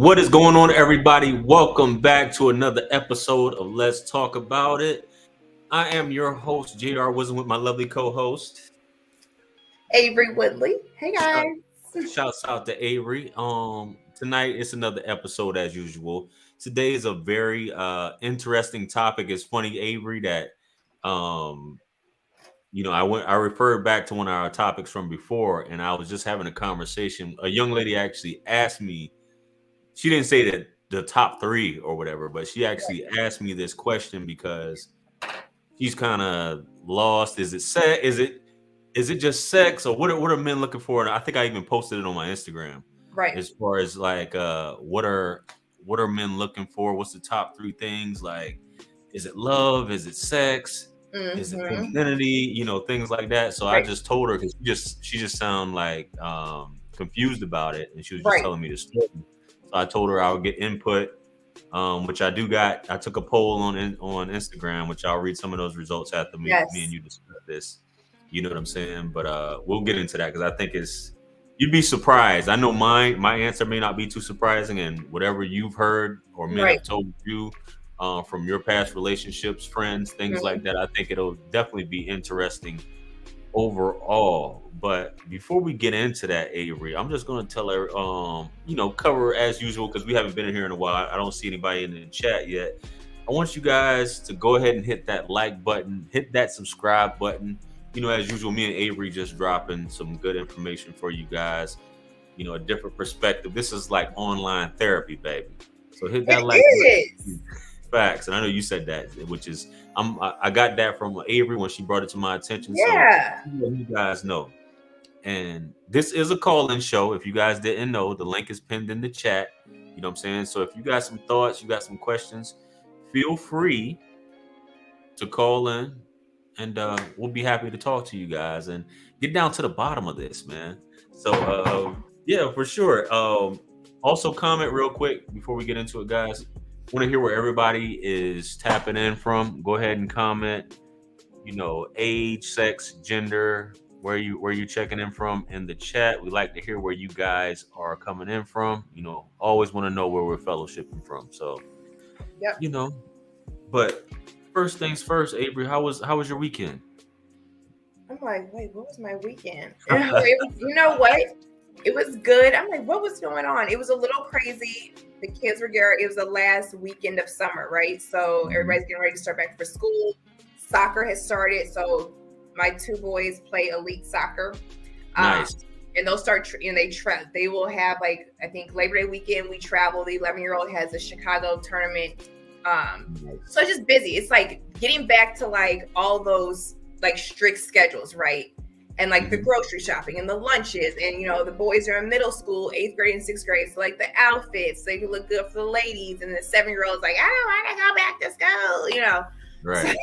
What is going on, everybody? Welcome back to another episode of Let's Talk About It. I am your host, JR Wisdom, with my lovely co-host, Averi Woodley. Hey guys. Shouts out to Avery. Tonight it's another episode as usual. Today is a very interesting topic. It's funny, Avery, that I referred back to one of our topics from before, and I was just having a conversation. A young lady actually asked me. She didn't say that the top three or whatever, but she actually asked me this question because she's kind of lost. Is it just sex, or what are men looking for? And I think I even posted it on my Instagram. Right. As far as like what are men looking for? What's the top three things? Like, is it love? Is it sex? Is it femininity? Things like that. So I just told her, because she just sounded like confused about it, and she was just telling me the story. So I told her I would get input, which I do got. I took a poll on Instagram, which I'll read some of those results after me and you discuss this. You know what I'm saying? But we'll get into that, because I think you'd be surprised. I know my answer may not be too surprising, and whatever you've heard or men have told you from your past relationships, friends, things like that, I think it'll definitely be interesting overall. But before we get into that, Avery, I'm just going to tell her, cover as usual, because we haven't been in here in a while. I don't see anybody in the chat yet. I want you guys to go ahead and hit that like button, hit that subscribe button. As usual, me and Avery just dropping some good information for you guys. A different perspective. This is like online therapy, baby. So hit that like button. Facts. And I know you said that, which is I got that from Avery when she brought it to my attention. Yeah. So you guys know. And this is a call-in show. If you guys didn't know, the link is pinned in the chat. You know what I'm saying? So if you got some thoughts, you got some questions, feel free to call in, and we'll be happy to talk to you guys and get down to the bottom of this, man. So yeah, for sure. Also comment real quick before we get into it, guys. Want to hear where everybody is tapping in from. Go ahead and comment, age, sex, gender, where you checking in from in the chat. We like to hear where you guys are coming in from. Always want to know where we're fellowshipping from. So, but first things first, Avery, how was your weekend? I'm like, wait, what was my weekend? You know what? It was good. I'm like, what was going on? It was a little crazy. The kids were there. It was the last weekend of summer, right? So everybody's getting ready to start back for school. Soccer has started. So my two boys play elite soccer. Nice. And they'll start, they will have, like, I think Labor Day weekend, we travel. The 11-year-old has a Chicago tournament. So it's just busy. It's like getting back to like all those like strict schedules, right? And like the grocery shopping and the lunches, and the boys are in middle school, 8th grade and 6th grade, so like the outfits, they can look good for the ladies, and the 7-year-old's like, I don't want to go back to school, Right.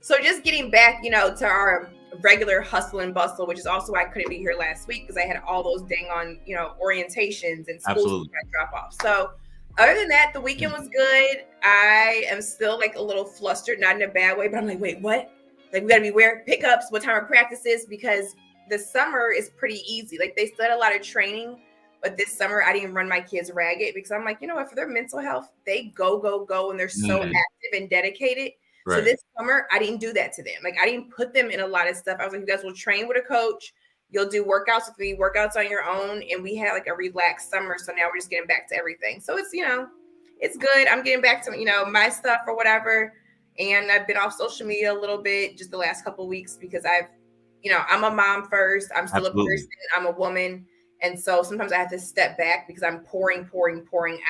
So just getting back, to our regular hustle and bustle, which is also why I couldn't be here last week, because I had all those dang on, orientations and schools to drop off. So other than that, the weekend was good. I am still like a little flustered, not in a bad way, but I'm like, wait, what? Like, we got to be where pickups, what time of practices, because the summer is pretty easy. Like, they still had a lot of training, but this summer I didn't run my kids ragged, because I'm like, for their mental health, they go, and they're so active and dedicated. Right. So this summer I didn't do that to them. Like, I didn't put them in a lot of stuff. I was like, you guys will train with a coach. You'll do workouts with me, workouts on your own. And we had like a relaxed summer. So now we're just getting back to everything. So it's, it's good. I'm getting back to, my stuff or whatever. And I've been off social media a little bit just the last couple of weeks, because I'm a mom first. I'm still a person. I'm a woman. And so sometimes I have to step back, because I'm pouring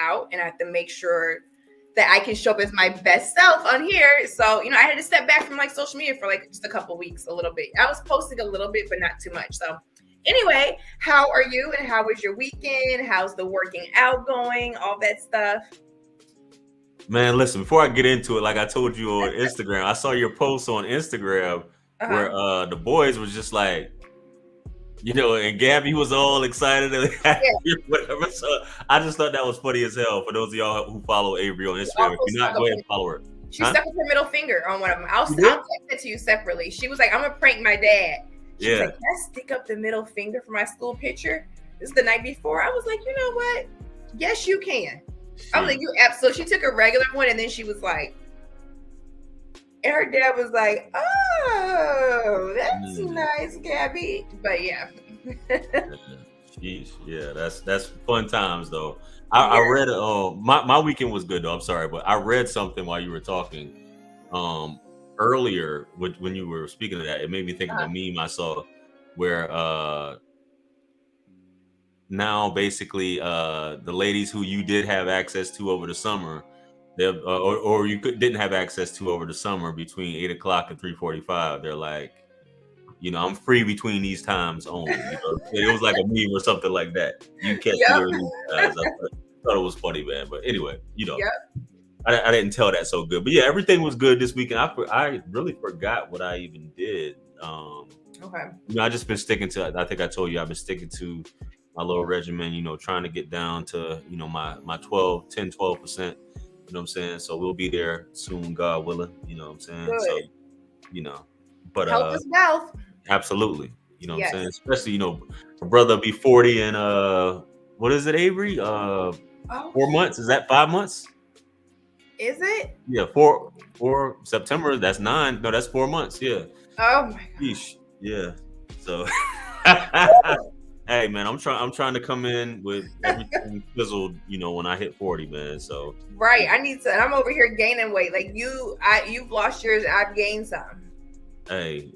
out, and I have to make sure that I can show up as my best self on here. So, I had to step back from like social media for like just a couple of weeks, a little bit. I was posting a little bit, but not too much. So anyway, how are you? And how was your weekend? How's the working out going? All that stuff. Man, listen, before I get into it, like I told you on Instagram, I saw your post on Instagram where the boys was just like, and Gabby was all excited and whatever. So I just thought that was funny as hell for those of y'all who follow Avery on Instagram. If you're not, go ahead and follow her. She stuck with her middle finger on one of them. I'll text it to you separately. She was like, I'm going to prank my dad. She was like, can I stick up the middle finger for my school picture? This is the night before. I was like, you know what? Yes, you can. I was like, you absolutely. She took a regular one, and then she was like, and her dad was like, "Oh, that's nice, Gabby." But yeah. Jeez, yeah, that's fun times though. I read my weekend was good though. I'm sorry, but I read something while you were talking earlier when you were speaking of that. It made me think of a meme I saw where now basically the ladies who you did have access to over the summer, or you didn't have access to over the summer between 8 o'clock and 3:45, they're like, you know, I'm free between these times only. You know? It was like a meme or something like that. You catch me during these guys. I thought it was funny, man. But anyway, you know, I didn't tell that so good. But yeah, everything was good this weekend. I really forgot what I even did. Okay. You know, I just been sticking to. I think I told you I've been sticking to my little regimen. You know, trying to get down to my 12%. You know what I'm saying? So we'll be there soon, God willing. You know what I'm saying? Good. So, you know, but health is wealth. Absolutely. You know what I'm saying? Especially, you know, my brother be 40 in what is it, Avery? 4 months? Is that 5 months? Is it? Yeah, 4 September. That's 9. No, that's 4 months. Yeah. Oh my God. Yeesh. Yeah. So hey man, I'm trying to come in with everything fizzled, you know, when I hit 40, man. So right. I'm over here gaining weight. Like you've lost yours, I've gained some. Hey,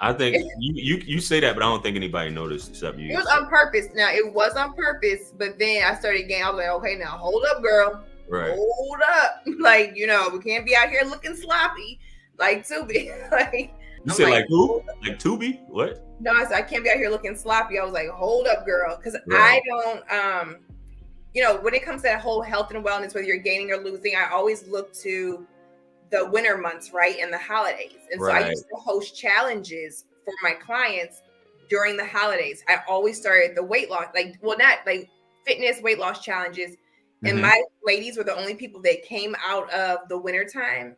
I think you say that, but I don't think anybody noticed except you. It was on purpose. Now it was on purpose, but then I started gaining. I was like, okay, now hold up, girl. Right. Hold up. Like, you know, we can't be out here looking sloppy like Tubi. Like you said like who? Like Tubi? What? No, I said I can't be out here looking sloppy. I was like, hold up, girl, because I don't. You know, when it comes to that whole health and wellness, whether you're gaining or losing, I always look to the winter months, right, and the holidays. And so I used to host challenges for my clients during the holidays. I always started the weight loss, not like fitness weight loss challenges. And my ladies were the only people that came out of the wintertime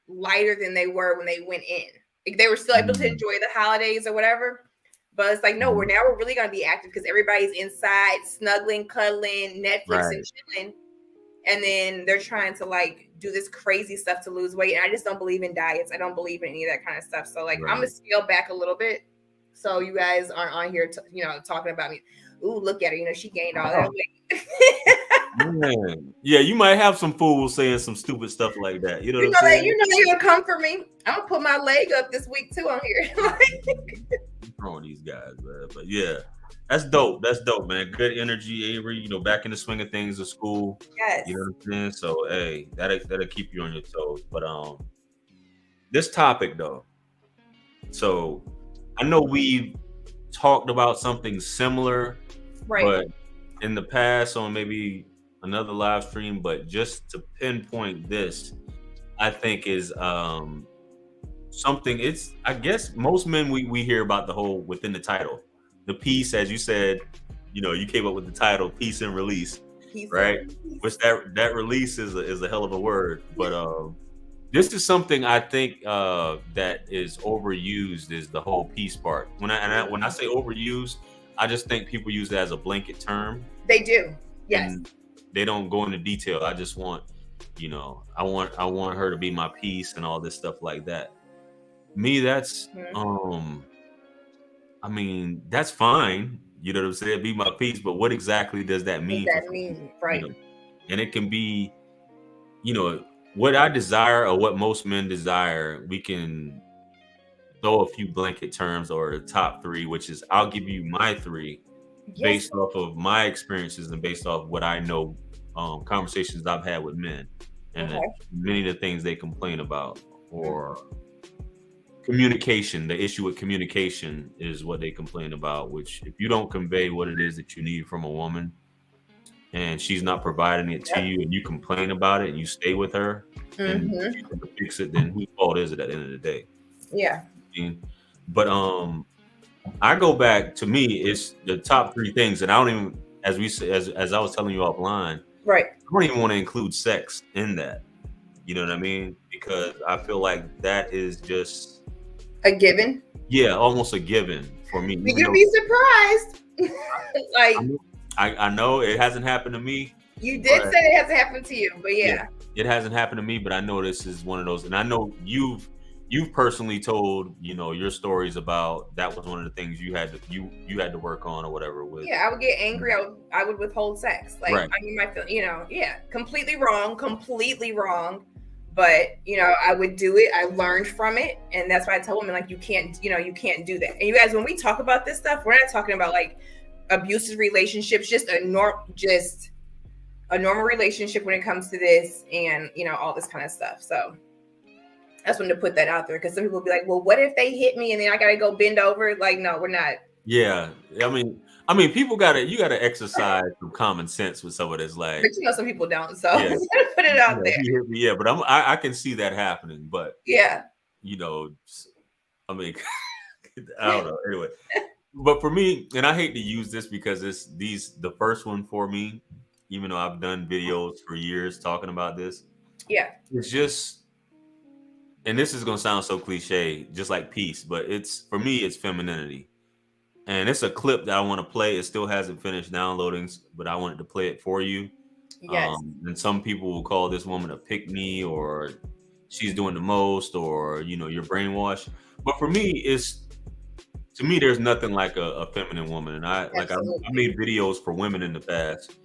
lighter than they were when they went in. Like, they were still able to enjoy the holidays or whatever. But it's like, no, we're really going to be active because everybody's inside, snuggling, cuddling, Netflix and chilling. And then they're trying to like do this crazy stuff to lose weight. And I just don't believe in diets. I don't believe in any of that kind of stuff. So like, I'm going to scale back a little bit. So you guys aren't on here, talking about me. Ooh, look at her. You know, she gained all that weight. Man. Yeah, you might have some fools saying some stupid stuff like that. You know what I'm saying? You know they're going to come for me. I'm going to put my leg up this week too on here. Throwing these guys, man. But yeah. That's dope. That's dope, man. Good energy, Avery. You know, back in the swing of things at school. Yes. You know what I'm saying? So, hey, that'll keep you on your toes. But this topic though. So, I know we talked about something similar, but in the past on maybe another live stream. But just to pinpoint this, I think is something. It's I guess most men we hear about the whole within the title. The peace, as you said, you know, you came up with the title "Peace and Release," right? Which that release is a hell of a word. But this is something I think that is overused is the whole peace part. When I say overused, I just think people use it as a blanket term. They do, yes. And they don't go into detail. I just want, you know, I want her to be my peace and all this stuff like that. Me, that's I mean, that's fine. You know what I'm saying? Be my peace. But what exactly does that mean? What does that mean? Right. You know? And it can be, you know, what I desire or what most men desire. We can throw a few blanket terms or the top 3, which is I'll give you my 3 based off of my experiences and based off what I know, conversations I've had with men and many of the things they complain about or communication. The issue with communication is what they complain about, which if you don't convey what it is that you need from a woman and she's not providing it to you and you complain about it and you stay with her and she doesn't fix it, then whose fault is it at the end of the day? Yeah. But I go back, to me, it's the top 3 things, and I don't even, as I was telling you offline, right? I don't even want to include sex in that. You know what I mean? Because I feel like that is just a given. Yeah, almost a given for me. You'd be surprised. Like I know it hasn't happened to me. You did say it hasn't happened to you, but yeah. It hasn't happened to me, but I know this is one of those, and I know you've personally told, your stories about that was one of the things you had to work on or whatever with. Yeah, I would get angry. I would withhold sex. Like, right. I mean, completely wrong. But I would do it. I learned from it, and that's why I tell women, like, you can't do that. And you guys, when we talk about this stuff, we're not talking about like abusive relationships, just a normal relationship when it comes to this, and all this kind of stuff. So I just wanted to put that out there, because some people will be like, well, what if they hit me and then I gotta go bend over? Like, no, we're not. Yeah, I mean, you gotta exercise some common sense with some of this, like. But some people don't, so I'm just gonna put it out there. Yeah, but I can see that happening, but yeah, I mean, I don't know. Anyway, but for me, and I hate to use this because the first one for me, even though I've done videos for years talking about this. Yeah, it's just. And this is going to sound so cliche, just like peace, but for me, it's femininity. And it's a clip that I want to play. It still hasn't finished downloading, but I wanted to play it for you. Yes. And some people will call this woman a pick-me, or she's doing the most, or, you're brainwashed. But for me, there's nothing like a feminine woman. And I made videos for women in the past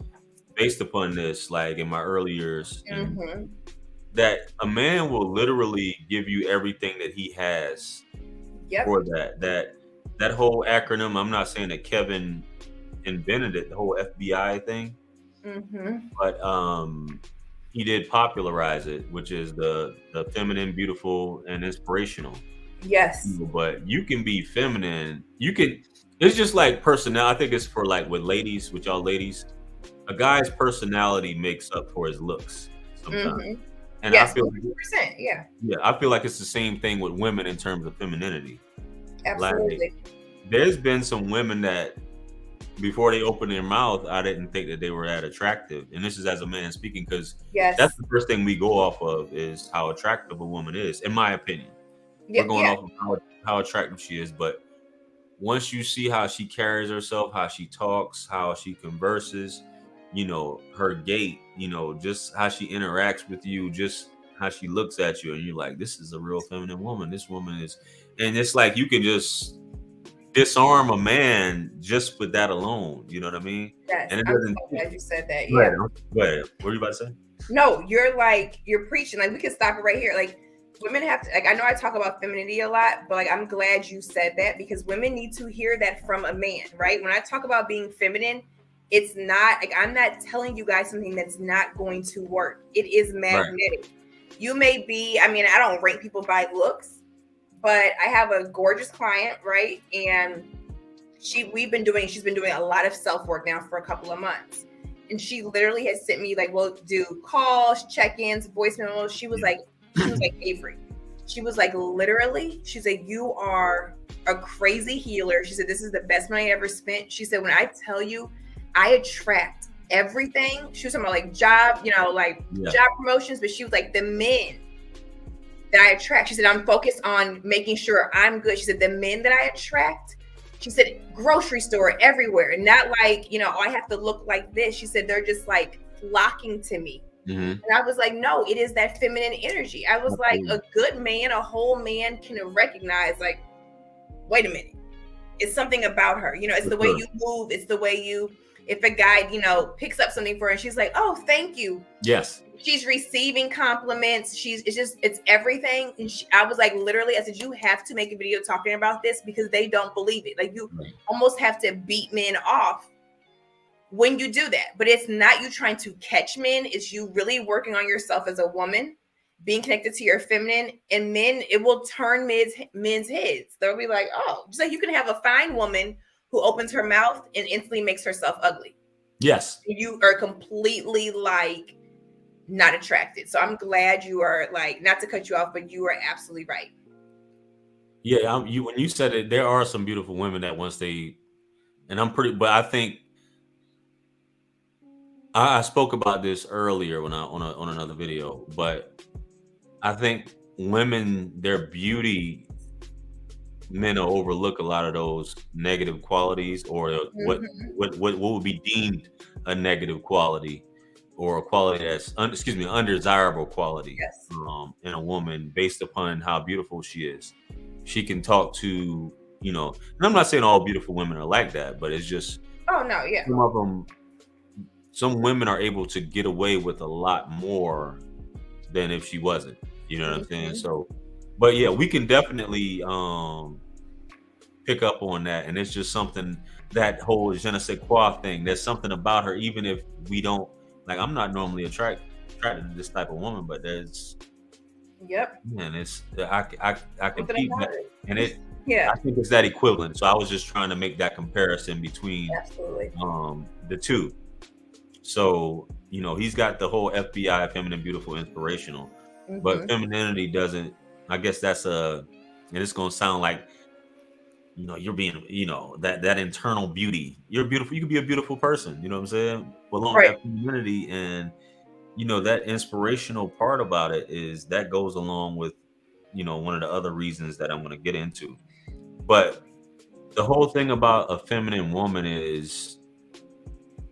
based upon this, like in my early years. Mm-hmm. That a man will literally give you everything that he has for that whole acronym. I'm not saying that Kevin invented it, the whole FBI thing, but he did popularize it, which is the feminine, beautiful, and inspirational. Yes. But you can be feminine. It's just like personality. I think it's for like with y'all ladies, a guy's personality makes up for his looks sometimes. Mm-hmm. And yes, I feel 100%, yeah. Yeah, I feel like it's the same thing with women in terms of femininity. Absolutely. Like, there's been some women that before they open their mouth, I didn't think that they were that attractive. And this is as a man speaking, because that's the first thing we go off of is how attractive a woman is, in my opinion. We're going off of how attractive she is. But once you see how she carries herself, how she talks, how she converses, her gait, just how she interacts with you, just how she looks at you, and you're like, this is a real feminine woman. This woman is, and it's like you can just disarm a man just with that alone. You know what I mean? Yes, and I'm so glad you said that. Yeah. Go ahead. What were you about to say? No, you're preaching. Like, we can stop it right here. Like, women have to, like, I know I talk about femininity a lot, but like, I'm glad you said that, because women need to hear that from a man, right? When I talk about being feminine, it's not like I'm not telling you guys something that's not going to work. It is magnetic. Right. You may be, I don't rank people by looks, but I have a gorgeous client, right? And she's been doing a lot of self-work now for a couple of months. And she literally has sent me, like, we'll do calls, check-ins, voicemails. She was like, Avery. She was like, literally, she's like, you are a crazy healer. She said, this is the best money I ever spent. She said, when I tell you, I attract everything. She was talking about like job, job promotions, but she was like, the men that I attract. She said, I'm focused on making sure I'm good. She said, the men that I attract, she said, grocery store everywhere. Not like, I have to look like this. She said, they're just like flocking to me. Mm-hmm. And I was like, no, it is that feminine energy. I was like, a good man, a whole man can recognize, like, wait a minute. It's something about her. It's the way you move. It's the way if a guy, picks up something for her and she's like, oh, thank you. Yes. She's receiving compliments. It's everything. And I was like, literally, I said, you have to make a video talking about this, because they don't believe it. Like, you almost have to beat men off when you do that. But it's not you trying to catch men. It's you really working on yourself as a woman, being connected to your feminine, and men, it will turn men's heads. They'll be like, oh, just like you can have a fine woman who opens her mouth and instantly makes herself ugly. Yes. You are completely like not attracted. So I'm glad you are, like, not to cut you off, but you are absolutely right. Yeah. When you said it, there are some beautiful women that once but I think I spoke about this earlier on another video, but I think women, their beauty men will overlook a lot of those negative qualities, or what would be deemed a negative quality, or a quality that's undesirable quality Yes. In a woman based upon how beautiful she is. She can talk to, and I'm not saying all beautiful women are like that, but it's just some of them. Some women are able to get away with a lot more than if she wasn't. You know what I'm saying? So, but yeah, we can definitely pick up on that, and it's just something, that whole je ne sais quoi thing. There's something about her, even if we don't like. I'm not normally attracted to this type of woman, but there's, man, it's I can keep that, and it. Yeah, I think it's that equivalent. So I was just trying to make that comparison between the two. So, he's got the whole FBI, feminine, beautiful, inspirational, but femininity doesn't. I guess that's and it's gonna sound like, you're being, that internal beauty. You're beautiful. You could be a beautiful person. You know what I'm saying? But along that femininity, and that inspirational part about it is that goes along with, one of the other reasons that I'm going to get into. But the whole thing about a feminine woman is,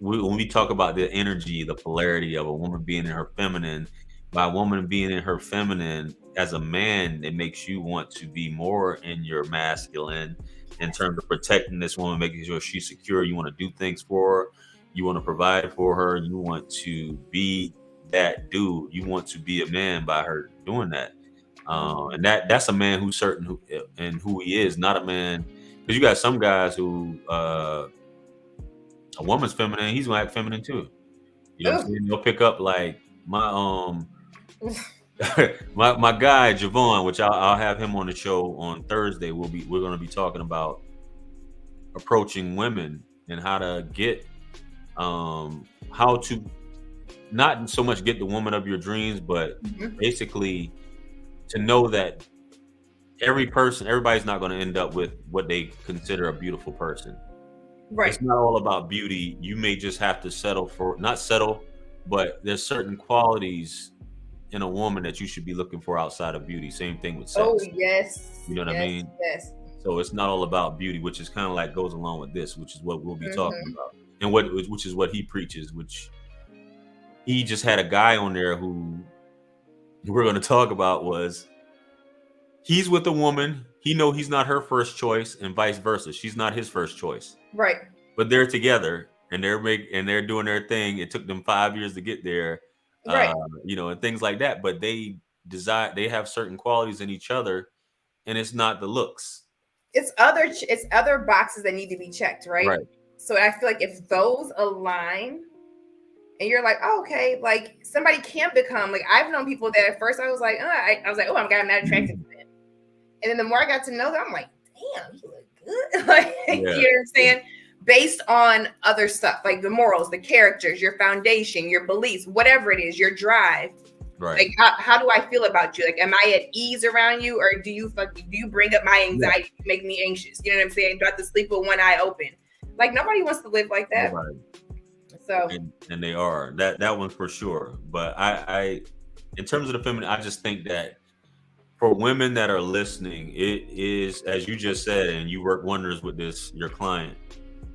when we talk about the energy, the polarity of a woman being in her feminine, by a woman being in her feminine, as a man, it makes you want to be more in your masculine in terms of protecting this woman, making sure she's secure. You want to do things for her. You want to provide for her. You want to be that dude. You want to be a man by her doing that. And that's a man who's certain who he is, not a man. Because you got some guys who, a woman's feminine, he's gonna act feminine too. You know what I'm saying? They'll pick up like my my guy Javon, which I'll have him on the show on Thursday. We're going to be talking about approaching women and how to get how to not so much get the woman of your dreams, but basically to know that everybody's not going to end up with what they consider a beautiful person. Right. It's not all about beauty. You may just have to not settle, but there's certain qualities in a woman that you should be looking for outside of beauty. Same thing with sex. Oh, yes. You know what I mean? Yes. So it's not all about beauty, which is kind of like goes along with this, which is what we'll be talking about. And which is what he preaches, which he just had a guy on there who we're going to talk about. Was he's with a woman, he's not her first choice, and vice versa. She's not his first choice. Right. But they're together and they're doing their thing. It took them 5 years to get there. Right. And things like that. But they have certain qualities in each other, and it's not the looks. It's other boxes that need to be checked, right? Right. So I feel like if those align, and you're like, oh, okay, like somebody can become like, I've known people that at first I was like, oh my God, I'm not attracted to them. And then the more I got to know them, I'm like, damn, you look good. Like, you know what I'm saying? Based on other stuff, like the morals, the characters, your foundation, your beliefs, whatever it is, your drive. Right. Like, how do I feel about you? Like, am I at ease around you, or do you bring up my anxiety, make me anxious? You know what I'm saying? Do I have to sleep with one eye open? Like, nobody wants to live like that. Nobody. So, and they are that one for sure. But I, in terms of the feminine, I just think that for women that are listening, it is, as you just said, and you work wonders with your client.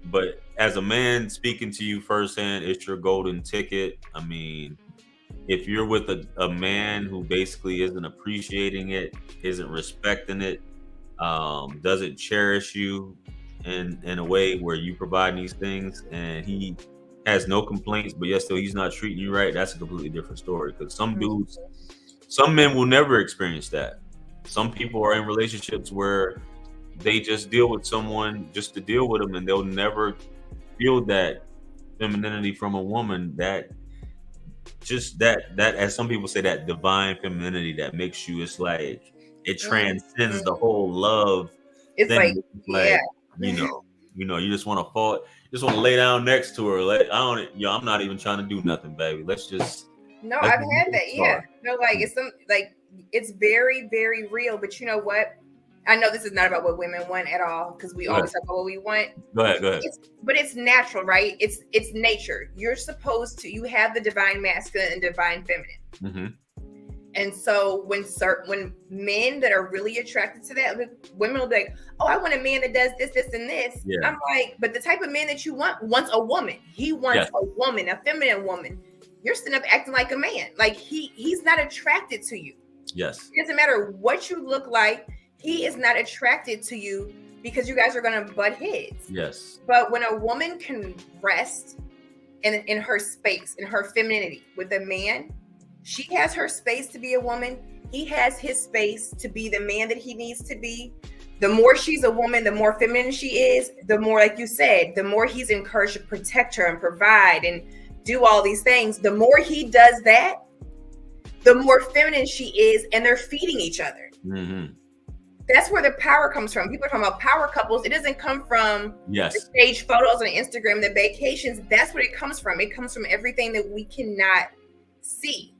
But as a man speaking to you firsthand, it's your golden ticket. I mean, if you're with a man who basically isn't appreciating it, isn't respecting it, doesn't cherish you in a way where you provide these things, and he has no complaints, but yet still he's not treating you right, that's a completely different story. Because some men will never experience that. Some people are in relationships where they just deal with someone just to deal with them, and they'll never feel that femininity from a woman, that as some people say, that divine femininity that makes you, it's like it transcends the whole love. It's thing. You just want to fall, just want to lay down next to her. Like, I'm not even trying to do nothing, baby. Let's just. No, I've had that. Yeah. No, like it's very, very real. But you know what? I know this is not about what women want at all, because we always talk about what we want. Go ahead. But it's natural, right? It's nature. You're supposed to. You have the divine masculine and divine feminine. Mm-hmm. And so when men that are really attracted to that, women will be like, oh, I want a man that does this, this, and this. Yeah. I'm like, but the type of man that you want wants a woman. He wants a woman, a feminine woman. You're sitting up acting like a man. Like he's not attracted to you. Yes. It doesn't matter what you look like. He is not attracted to you because you guys are going to butt heads. Yes. But when a woman can rest in her space, in her femininity with a man, she has her space to be a woman. He has his space to be the man that he needs to be. The more she's a woman, the more feminine she is, the more, like you said, the more he's encouraged to protect her and provide and do all these things. The more he does that, the more feminine she is, and they're feeding each other. Mm-hmm. That's where the power comes from. People are talking about power couples. It doesn't come from the stage photos on Instagram, the vacations. That's what it comes from. It comes from everything that we cannot see.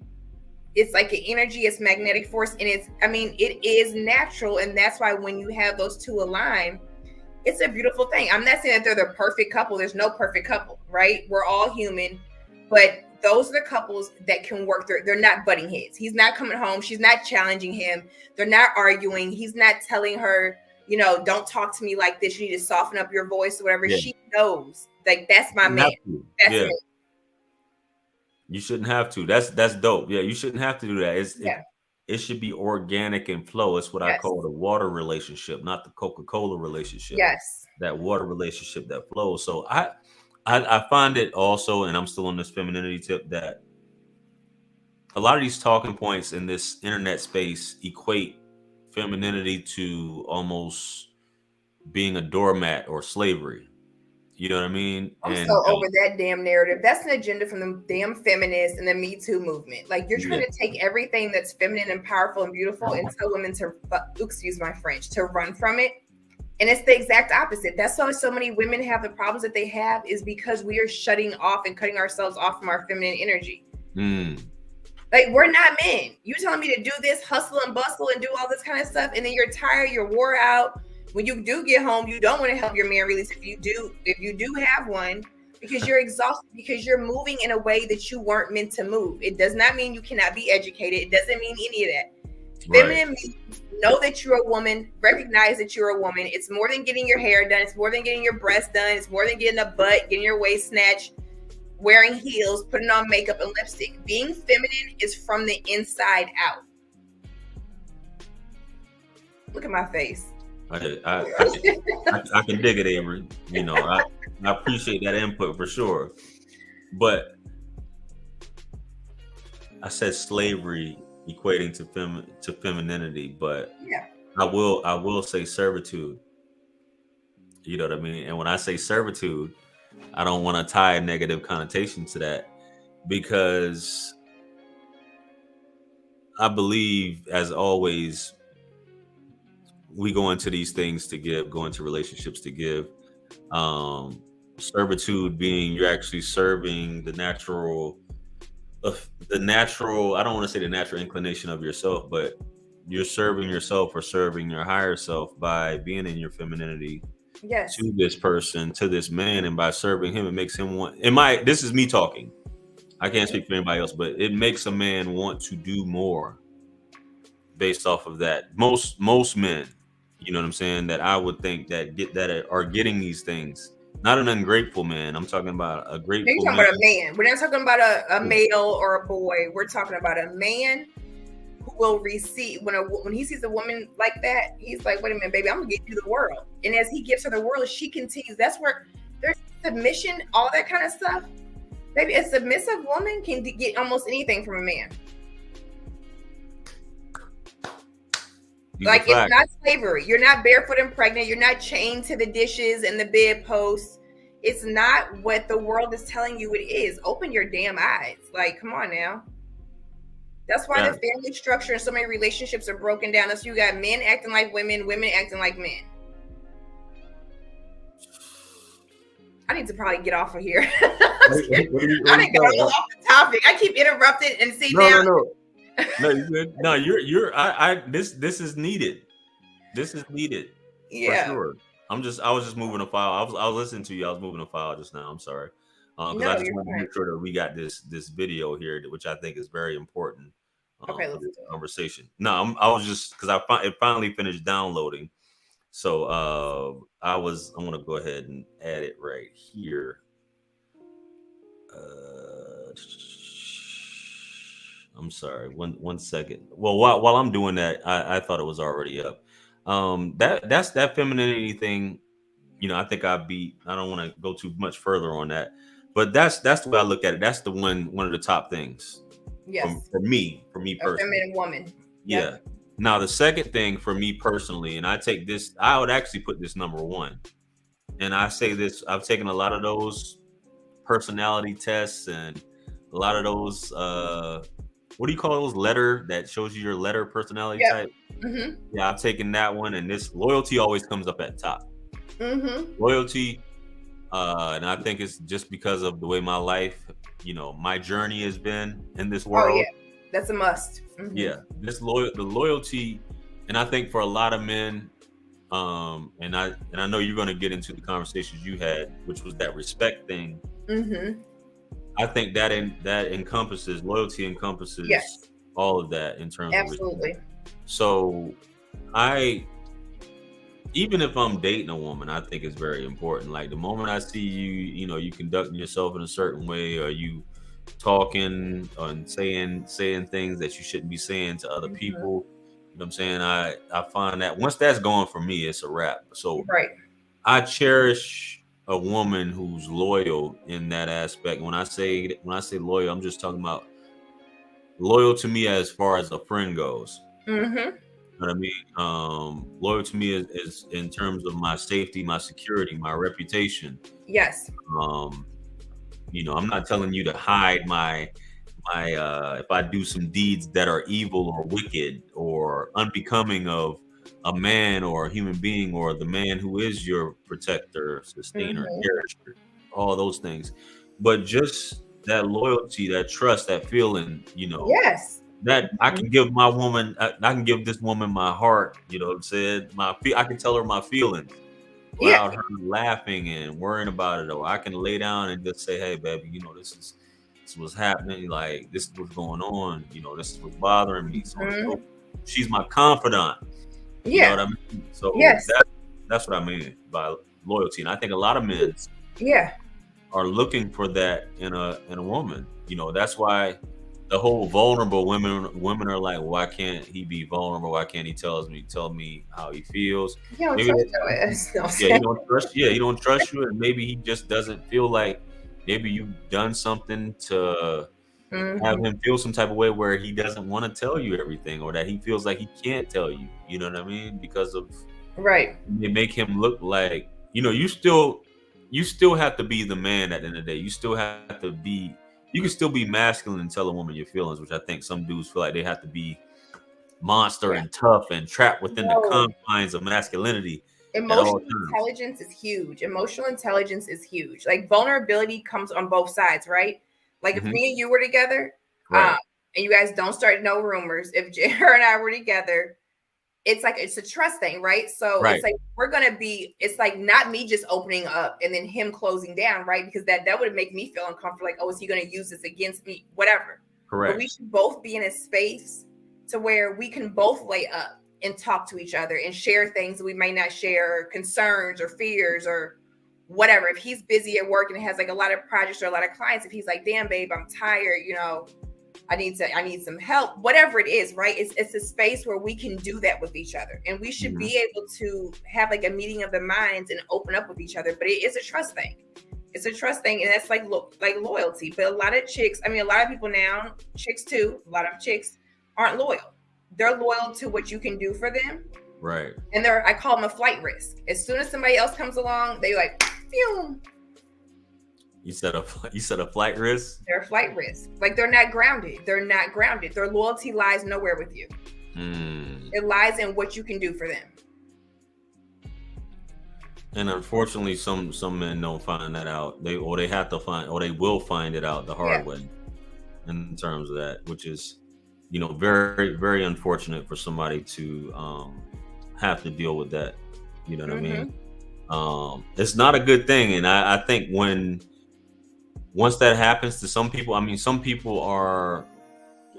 It's like an energy, it's magnetic force, and it is natural. And that's why when you have those two align, it's a beautiful thing. I'm not saying that they're the perfect couple. There's no perfect couple, right? We're all human, but those are the couples that can work through. They're not butting heads. He's not coming home. She's not challenging him. They're not arguing. He's not telling her, don't talk to me like this. You need to soften up your voice or whatever. Yeah. She knows, like, that's my man. That's me. You shouldn't have to. That's dope. Yeah, you shouldn't have to do that. It should be organic and flow. It's what I call the water relationship, not the Coca-Cola relationship. Yes. That water relationship that flows. So I find it also, and I'm still on this femininity tip, that a lot of these talking points in this internet space equate femininity to almost being a doormat or slavery. You know what I mean? I'm so over that damn narrative. That's an agenda from the damn feminists and the Me Too movement. Like, you're trying to take everything that's feminine and powerful and beautiful and tell women to, excuse my French, to run from it. And it's the exact opposite. That's why so many women have the problems that they have, is because we are shutting off and cutting ourselves off from our feminine energy. Like, we're not men. You telling me to do this, hustle and bustle and do all this kind of stuff, and then you're tired, you're wore out. When you do get home, you don't want to help your man release if you do have one, because you're exhausted, because you're moving in a way that you weren't meant to move. It does not mean you cannot be educated. It doesn't mean any of that. Right. Feminine means know that you're a woman, recognize that you're a woman. It's more than getting your hair done. It's more than getting your breasts done. It's more than getting a butt, getting your waist snatched, wearing heels, putting on makeup and lipstick. Being feminine is from the inside out. Look at my face. I can dig it, Avery. I appreciate that input for sure. But I said slavery equating to femininity, but I will say servitude. You know what I mean? And when I say servitude, I don't want to tie a negative connotation to that, because I believe, as always, we go into these things to give, go into relationships to give. Servitude being you're actually serving the natural, I don't want to say the natural inclination of yourself, but you're serving yourself or serving your higher self by being in your femininity to this person, to this man. And by serving him, it makes him want, this is me talking. I can't speak for anybody else, but it makes a man want to do more based off of that. Most men, you know what I'm saying, that I would think that are getting these things. Not an ungrateful man. I'm talking about a grateful man. You're talking about a man. We're not talking about a male or a boy. We're talking about a man who will receive, when he sees a woman like that, he's like, wait a minute, baby, I'm going to give you the world. And as he gives her the world, she continues. That's where there's submission, all that kind of stuff. Baby, a submissive woman can get almost anything from a man. Like, it's not slavery. You're not barefoot and pregnant. You're not chained to the dishes and the bedposts. It's not what the world is telling you it is. Open your damn eyes. Like, come on now. That's why the family structure and so many relationships are broken down. That's you got men acting like women, women acting like men. I need to probably get off of here. I need to get off the topic. I keep interrupting and see now. No, this is needed. This is needed. Yeah. For sure. I was just moving a file. I was listening to you. I was moving a file just now. I'm sorry. Because I just want to make sure that we got this video here, which I think is very important. Okay, for let's this do it. conversation. No, I was just because it finally finished downloading. So I'm going to go ahead and add it right here. I'm sorry. One second. Well, while I'm doing that, I thought it was already up. That's that femininity thing. I think I don't want to go too much further on that, but that's the way I look at it. That's the one of the top things. Yes. For me A personally. feminine woman. Yeah. Yep. Now the second thing for me personally, and I would actually put this number one. And I say this, I've taken a lot of those personality tests and a lot of those what do you call those, letter that shows you your letter personality type? Mm-hmm. Yeah, I've taken that one, and this loyalty always comes up at top. Mm-hmm. Loyalty, and I think it's just because of the way my life, my journey has been in this world. Oh yeah, that's a must. Mm-hmm. Yeah, the loyalty, and I think for a lot of men, and I know you're going to get into the conversations you had, which was that respect thing. Mm-hmm. I think that encompasses loyalty, encompasses all of that in terms of respect. So even if I'm dating a woman, I think it's very important. Like the moment I see you, you conducting yourself in a certain way, or you talking and saying things that you shouldn't be saying to other people. You know what I'm saying? I find that once that's going for me, it's a wrap. So I cherish a woman who's loyal in that aspect. When I say loyal, I'm just talking about loyal to me as far as a friend goes. Mm-hmm. You know what I mean? Loyal to me is in terms of my safety, my security, my reputation. Yes. I'm not telling you to hide my if I do some deeds that are evil or wicked or unbecoming of a man or a human being or the man who is your protector, sustainer, cherisher, all those things. But just that loyalty, that trust, that feeling, yes, that I can give my woman, I can give this woman my heart, you know what I'm saying? I can tell her my feelings without her laughing and worrying about it. Or I can lay down and just say, hey, baby, this is what's happening. Like, this is what's going on. This is what's bothering me. So she's my confidant. You know what I mean? So that's what I mean by loyalty. And I think a lot of men are looking for that in a woman. That's why the whole vulnerable women are like, why can't he be vulnerable? Why can't he tell me how he feels? He don't trust he don't trust you. He don't trust you, and maybe he just doesn't feel like maybe you've done something to have him feel some type of way where he doesn't want to tell you everything, or that he feels like he can't tell you. You know what I mean? Because of they make him look like you still have to be the man at the end of the day. You still have to be. You can still be masculine and tell a woman your feelings, which I think some dudes feel like they have to be monster and tough and trapped within the confines of masculinity. Emotional intelligence is huge. Emotional intelligence is huge. Like vulnerability comes on both sides, right? Like if me and you were together, and you guys don't start no rumors, if her and I were together, it's a trust thing, right? So it's like it's like not me just opening up and then him closing down, right? Because that would make me feel uncomfortable. Like, oh, is he going to use this against me? Whatever. Correct. But we should both be in a space to where we can both lay up and talk to each other and share things that we may not share, concerns or fears or whatever. If he's busy at work and has like a lot of projects or a lot of clients, if he's like, damn, babe, I'm tired, I need some help, whatever it is, right? It's a space where we can do that with each other, and we should be able to have like a meeting of the minds and open up with each other. But it is a trust thing. It's a trust thing, and that's like loyalty. But a lot of chicks, a lot of people now, chicks too, a lot of chicks aren't loyal. They're loyal to what you can do for them, right? And I call them a flight risk. As soon as somebody else comes along, they like, phew. You said a flight risk? They're a flight risk. Like they're not grounded. Their loyalty lies nowhere with you. It lies in what you can do for them. And unfortunately, some men don't find that out. They will find it out the hard way in terms of that, which is, very, very unfortunate for somebody to have to deal with that. You know what I mean? It's not a good thing. And I think once that happens to some people, some people are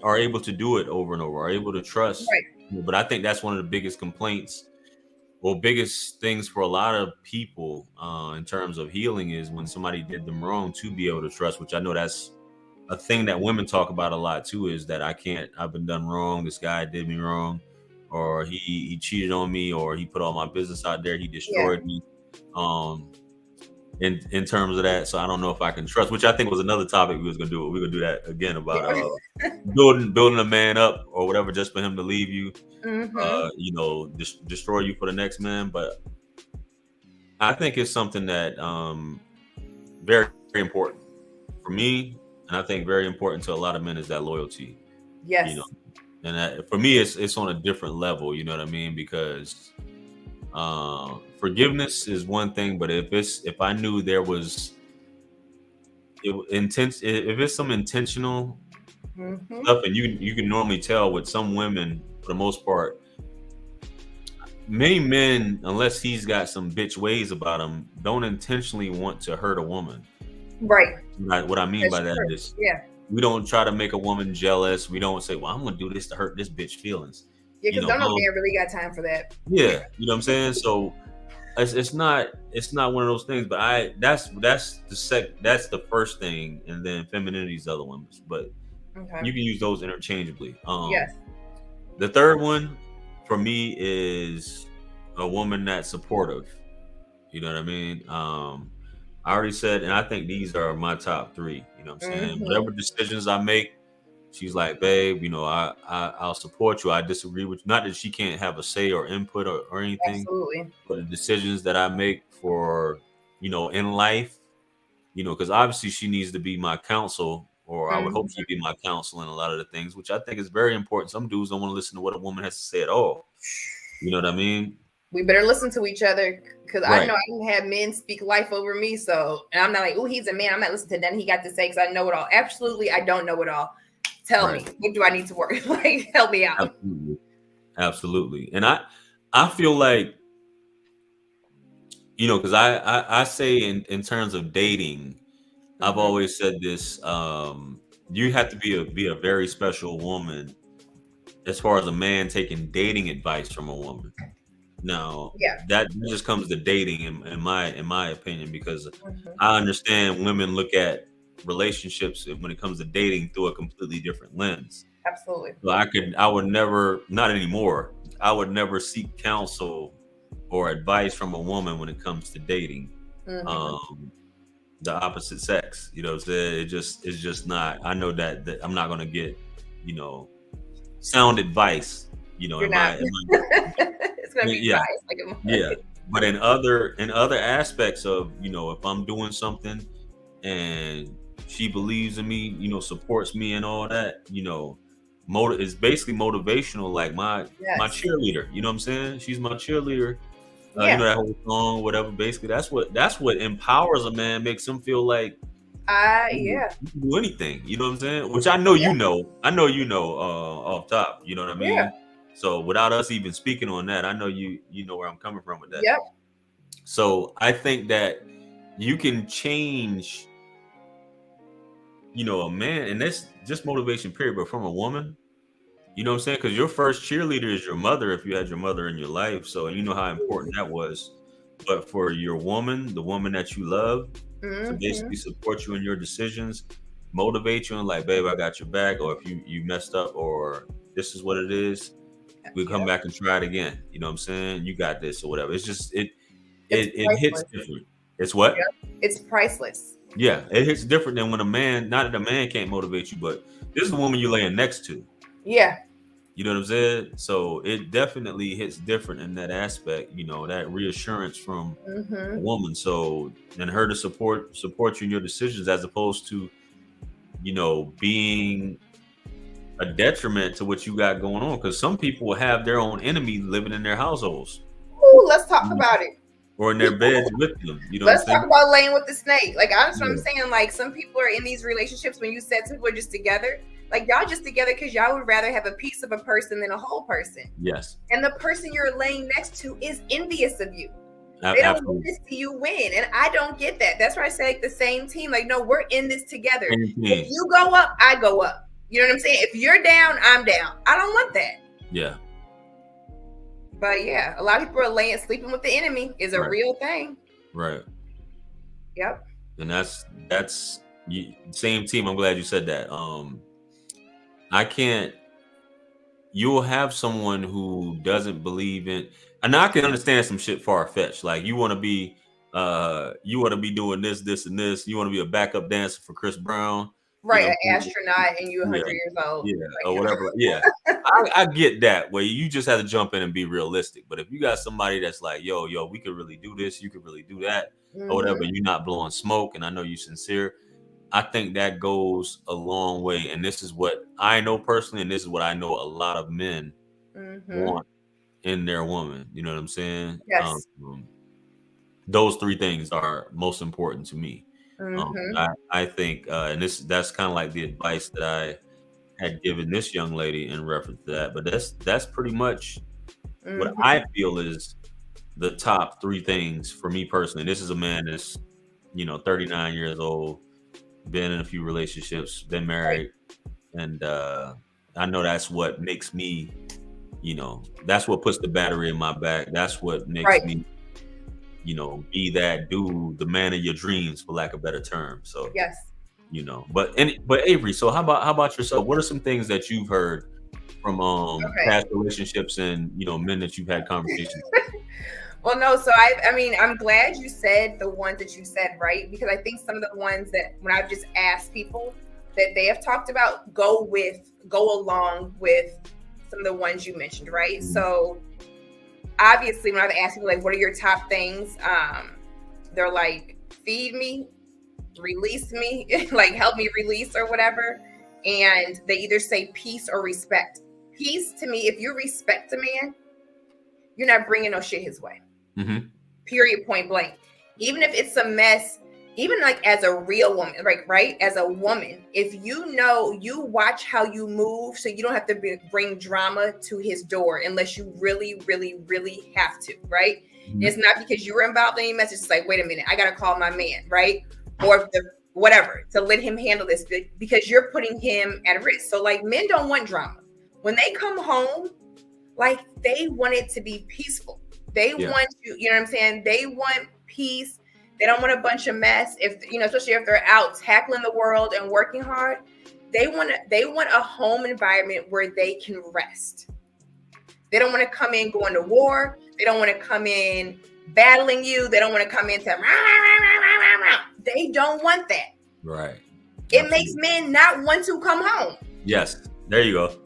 are able to do it over and over, are able to trust. Right. But I think that's one of the biggest complaints or biggest things for a lot of people in terms of healing is when somebody did them wrong, to be able to trust, which I know that's a thing that women talk about a lot too, is that I've been done wrong. This guy did me wrong, or he cheated on me, or he put all my business out there. He destroyed me. In terms of that, so I don't know if I can trust, which I think was another topic we was gonna do. We're gonna do that again about building a man up or whatever, just for him to leave you, destroy you for the next man. But I think it's something that very, very important for me, and I think very important to a lot of men is that loyalty. Yes. And that, for me, it's on a different level. You know what I mean? Because forgiveness is one thing, but if I knew there was if it's some intentional stuff, and you can normally tell with some women, for the most part, many men, unless he's got some bitch ways about him, don't intentionally want to hurt a woman. Right. What I mean by that is, we don't try to make a woman jealous. We don't say, well, I'm gonna do this to hurt this bitch feelings. Yeah, because don't know man really got time for that. Yeah, you know what I'm saying? So it's not one of those things, but that's the first thing, and then femininity is the other one. But you can use those interchangeably. Yes. The third one for me is a woman that's supportive. You know what I mean? I already said, and I think these are my top three. You know what I'm saying? Whatever decisions I make, she's like, babe, I'll support you. I disagree with you. Not that she can't have a say or input or anything. Absolutely. But the decisions that I make for, in life, because obviously she needs to be my counsel, or I would hope she'd be my counsel in a lot of the things, which I think is very important. Some dudes don't want to listen to what a woman has to say at all. You know what I mean? We better listen to each other, because I know I can have men speak life over me. So, and I'm not like, oh, he's a man, I'm not listening to nothing he got to say because I know it all. Absolutely, I don't know it all. Tell me, what do I need to work? Like, help me out. Absolutely. And I feel like, because I say in terms of dating, I've always said this, you have to be a very special woman as far as a man taking dating advice from a woman. Now, that just comes to dating in my opinion, because I understand women look at relationships when it comes to dating through a completely different lens. Absolutely. So I would never, not anymore, I would never seek counsel or advice from a woman when it comes to dating the opposite sex. You know what I'm saying? It's just not, I know that I'm not going to get, sound advice, You're not. It's going to be advice. But in other aspects of, if I'm doing something and she believes in me, supports me and all that, it's basically motivational, like my cheerleader. You know what I'm saying? She's my cheerleader. That whole song, whatever. Basically, that's what empowers a man, makes him feel like you can do anything. You know what I'm saying? Which I know off top. You know what I mean? Yeah. So without us even speaking on that, I know you know where I'm coming from with that. Yep. So I think that you can change, a man, and that's just motivation, period. But from a woman, you know what I'm saying? Because your first cheerleader is your mother, if you had your mother in your life. So you know how important that was. But for your woman, the woman that you love, to basically support you in your decisions, motivate you, and like, babe, I got your back. Or if you messed up, or this is what it is, we come back and try it again. You know what I'm saying? You got this, or whatever. It's just it hits different. It's what? Yep. It's priceless. Yeah, it hits different than when a man, not that a man can't motivate you, but this is the woman you're laying next to. Yeah. You know what I'm saying? So it definitely hits different in that aspect, that reassurance from a woman. So, and her to support you in your decisions, as opposed to, being a detriment to what you got going on. Because some people will have their own enemy living in their households. Ooh, let's talk about it. Or in their beds with them. Let's talk about laying with the snake. Like, honestly, I'm saying, like, some people are in these relationships, when you said some people are just together, like, y'all just together because y'all would rather have a piece of a person than a whole person. Yes. And the person you're laying next to is envious of you. They don't want to see you win. And I don't get that. That's why I say, like, the same team. Like, no, we're in this together. If you go up, I go up. You know what I'm saying? If you're down, I'm down. I don't want that. Yeah. But yeah, a lot of people are sleeping with the enemy is a real thing. Right. Yep. And that's same team. I'm glad you said that. You'll have someone who doesn't believe in, and I can understand some shit far-fetched. Like you want to be doing this, and this. You want to be a backup dancer for Chris Brown. Right, an astronaut, and you're 100 years old. Yeah, or whatever. Yeah, I get that way. You just have to jump in and be realistic. But if you got somebody that's like, yo, we could really do this, you could really do that, or whatever, you're not blowing smoke, and I know you're sincere, I think that goes a long way. And this is what I know personally, and this is what I know a lot of men want in their woman. You know what I'm saying? Yes. Those three things are most important to me. I think, and that's kind of like the advice that I had given this young lady in reference to that. But that's pretty much what I feel is the top three things for me personally. This is a man that's 39 years old, been in a few relationships, been married, and I know that's what makes me, that's what puts the battery in my back. That's what makes me, be that dude, the man of your dreams, for lack of a better term. So yes, but Avery, so how about yourself? What are some things that you've heard from past relationships and men that you've had conversations with? Well, no, so I'm glad you said the ones that you said, right? Because I think some of the ones that when I've just asked people that they have talked about go along with some of the ones you mentioned, right? So obviously when I've asked people like, what are your top things? They're like, feed me, release me, like help me release or whatever. And they either say peace or respect. Peace, to me, if you respect a man, you're not bringing no shit his way. Period, point blank. Even if it's a mess, even like as a real woman, right? As a woman, if you watch how you move, so you don't have to bring drama to his door unless you really, really, really have to, right? It's not because you were involved in any mess. It's like, wait a minute, I got to call my man, right? Or whatever, to let him handle this because you're putting him at risk. So like men don't want drama. When they come home, like they want it to be peaceful. They want you know what I'm saying? They want peace. They don't want a bunch of mess. If especially if they're out tackling the world and working hard, they want a home environment where they can rest. They don't want to come in going to war. They don't want to come in battling you. They don't want to come in to they don't want that. Right. It makes men not want to come home. Yes. There you go.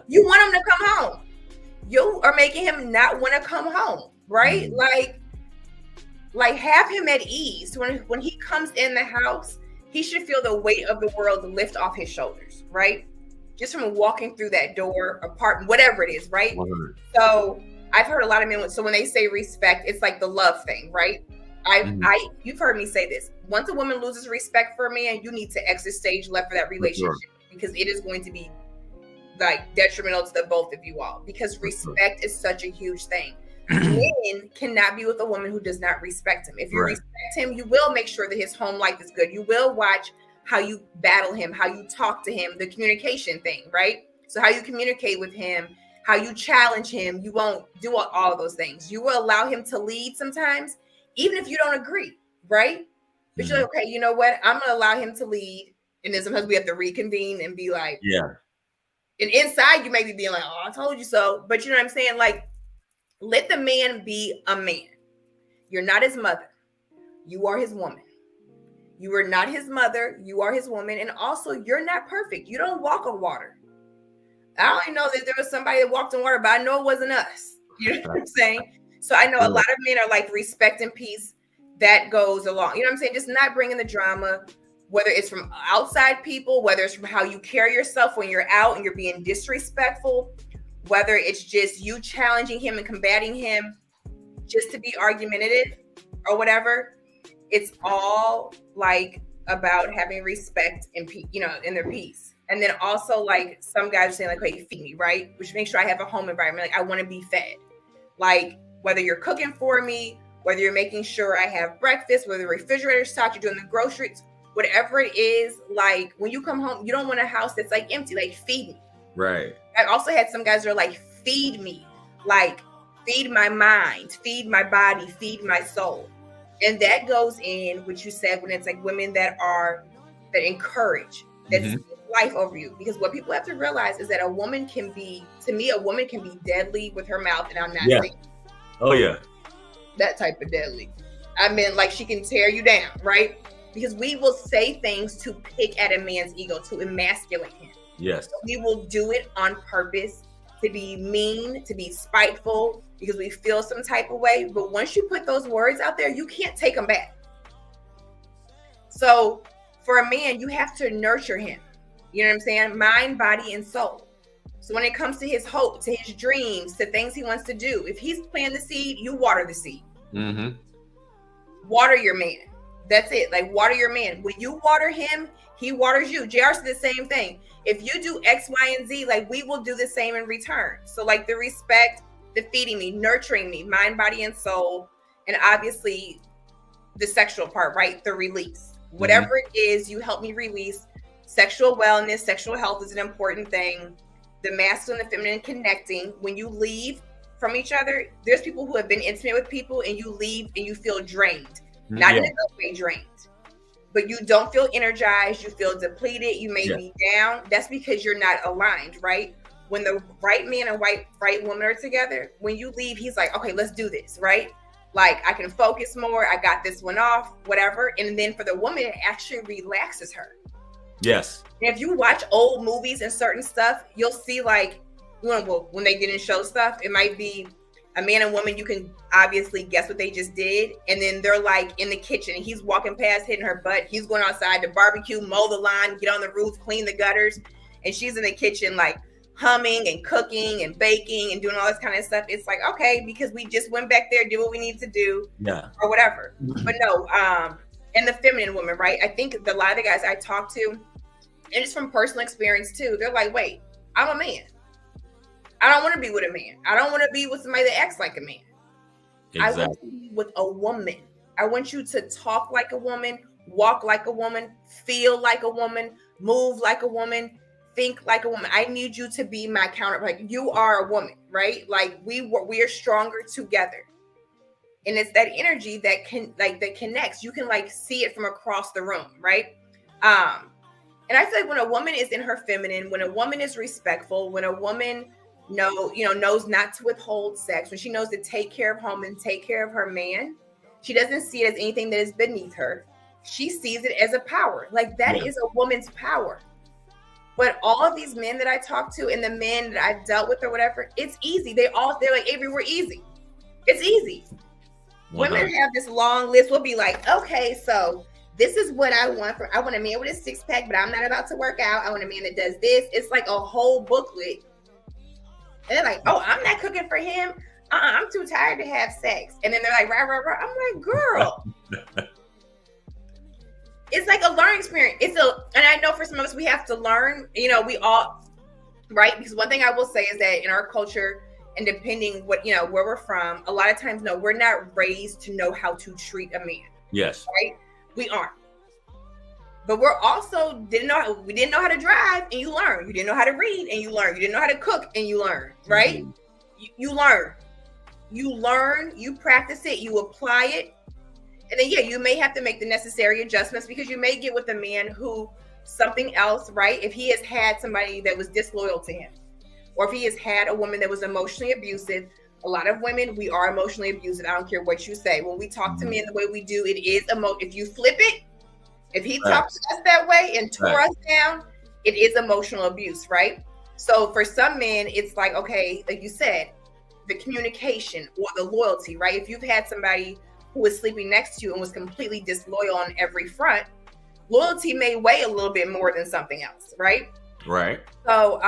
You want him to come home. You are making him not want to come home, right? Like have him at ease. When he comes in the house, he should feel the weight of the world lift off his shoulders, right? Just from walking through that door, apartment, whatever it is, right? 100. So I've heard a lot of men, so when they say respect, it's like the love thing, right? You've heard me say this. Once a woman loses respect for a man, you need to exit stage left for that relationship because it is going to be like detrimental to the both of you all because respect is such a huge thing. Men cannot be with a woman who does not respect him. If you respect him, you will make sure that his home life is good. You will watch how you battle him, how you talk to him, the communication thing, right? So how you communicate with him, how you challenge him. You won't do all of those things. You will allow him to lead sometimes, even if you don't agree, right? But you're like, okay, you know what? I'm going to allow him to lead. And then sometimes we have to reconvene and be like, and inside you may be being like, oh, I told you so. But you know what I'm saying? Like, let the man be a man. You're not his mother. You are his woman. You are not his mother. You are his woman. And also, you're not perfect. You don't walk on water. I only know that there was somebody that walked on water, but I know it wasn't us. You know what I'm saying? So I know a lot of men are like respect and peace. That goes along. You know what I'm saying? Just not bringing the drama, whether it's from outside people, whether it's from how you carry yourself when you're out and you're being disrespectful, whether it's just you challenging him and combating him just to be argumentative or whatever. It's all like about having respect and in their peace. And then also like some guys are saying like, hey, feed me, right? Which makes sure I have a home environment. Like I want to be fed. Like whether you're cooking for me, whether you're making sure I have breakfast, whether the refrigerator's stocked, you're doing the groceries, whatever it is, like when you come home, you don't want a house that's like empty, like feed me. Right. I also had some guys that are like, feed me, like feed my mind, feed my body, feed my soul. And that goes in what you said when it's like women that encourage, that speak life over you. Because what people have to realize is that a woman can be deadly with her mouth, and I'm not saying oh yeah, that type of deadly. I mean, like she can tear you down, right? Because we will say things to pick at a man's ego, to emasculate him. Yes. So we will do it on purpose, to be mean, to be spiteful, because we feel some type of way. But once you put those words out there, you can't take them back. So for a man, you have to nurture him. You know what I'm saying? Mind, body, and soul. So when it comes to his hope, to his dreams, to things he wants to do, if he's planting the seed, you water the seed. Water your man. That's it. Like, water your man. When you water him, he waters you. JR said the same thing. If you do X, Y, and Z, like, we will do the same in return. So like the respect, the feeding me, nurturing me, mind, body, and soul. And obviously the sexual part, right? The release. Whatever it is, you help me release. Sexual wellness, sexual health is an important thing. The masculine and feminine connecting. When you leave from each other, there's people who have been intimate with people and you leave and you feel drained. Not in a good way drained, but you don't feel energized. You feel depleted. You may be down. That's because you're not aligned, right? When the right man and right woman are together, when you leave, he's like, okay, let's do this, right? Like, I can focus more. I got this one off, whatever. And then for the woman, it actually relaxes her. Yes. And if you watch old movies and certain stuff, you'll see, like, when they didn't show stuff, it might be a man and woman, you can obviously guess what they just did. And then they're like in the kitchen and he's walking past, hitting her butt. He's going outside to barbecue, mow the lawn, get on the roof, clean the gutters. And she's in the kitchen, like humming and cooking and baking and doing all this kind of stuff. It's like, okay, because we just went back there, did what we need to do, or whatever. But no, and the feminine woman, right? I think a lot of the guys I talk to, and it's from personal experience too, they're like, wait, I'm a man. I don't want to be with a man. I don't want to be with somebody that acts like a man. Exactly. I want to be with a woman. I want you to talk like a woman, walk like a woman, feel like a woman, move like a woman, think like a woman. I need you to be my counterpart. Like, you are a woman, right? Like, we are stronger together. And it's that energy that that connects. You can like see it from across the room, right? And I feel like when a woman is in her feminine, when a woman is respectful, when a woman knows not to withhold sex, when she knows to take care of home and take care of her man, she doesn't see it as anything that is beneath her. She sees it as a power. Like, that is a woman's power. But all of these men that I talk to and the men that I've dealt with or whatever, it's easy. They're like, Avery, we're easy. It's easy. 100. Women have this long list. We'll be like, okay, so this is what I want. I want a man with a six pack, but I'm not about to work out. I want a man that does this. It's like a whole booklet. And they're like, oh, I'm not cooking for him. I'm too tired to have sex. And then they're like, rah, rah, rah. I'm like, girl. It's like a learning experience. And I know for some of us, we have to learn, we all, right? Because one thing I will say is that in our culture, and depending what, where we're from, a lot of times, no, we're not raised to know how to treat a man. Yes. Right? We aren't. But we're also we didn't know how to drive, and you learn. You didn't know how to read, and you learn. You didn't know how to cook, and you learn, right? Mm-hmm. You learn. You learn, you practice it, you apply it. And then, you may have to make the necessary adjustments, because you may get with a man who something else, right? If he has had somebody that was disloyal to him, or if he has had a woman that was emotionally abusive. A lot of women, we are emotionally abusive. I don't care what you say. When we talk to men the way we do, it is if you flip it, if he talks to us that way and tore us down, it is emotional abuse, right? So for some men, it's like, okay, like you said, the communication or the loyalty, right? If you've had somebody who was sleeping next to you and was completely disloyal on every front, loyalty may weigh a little bit more than something else, right? Right. So,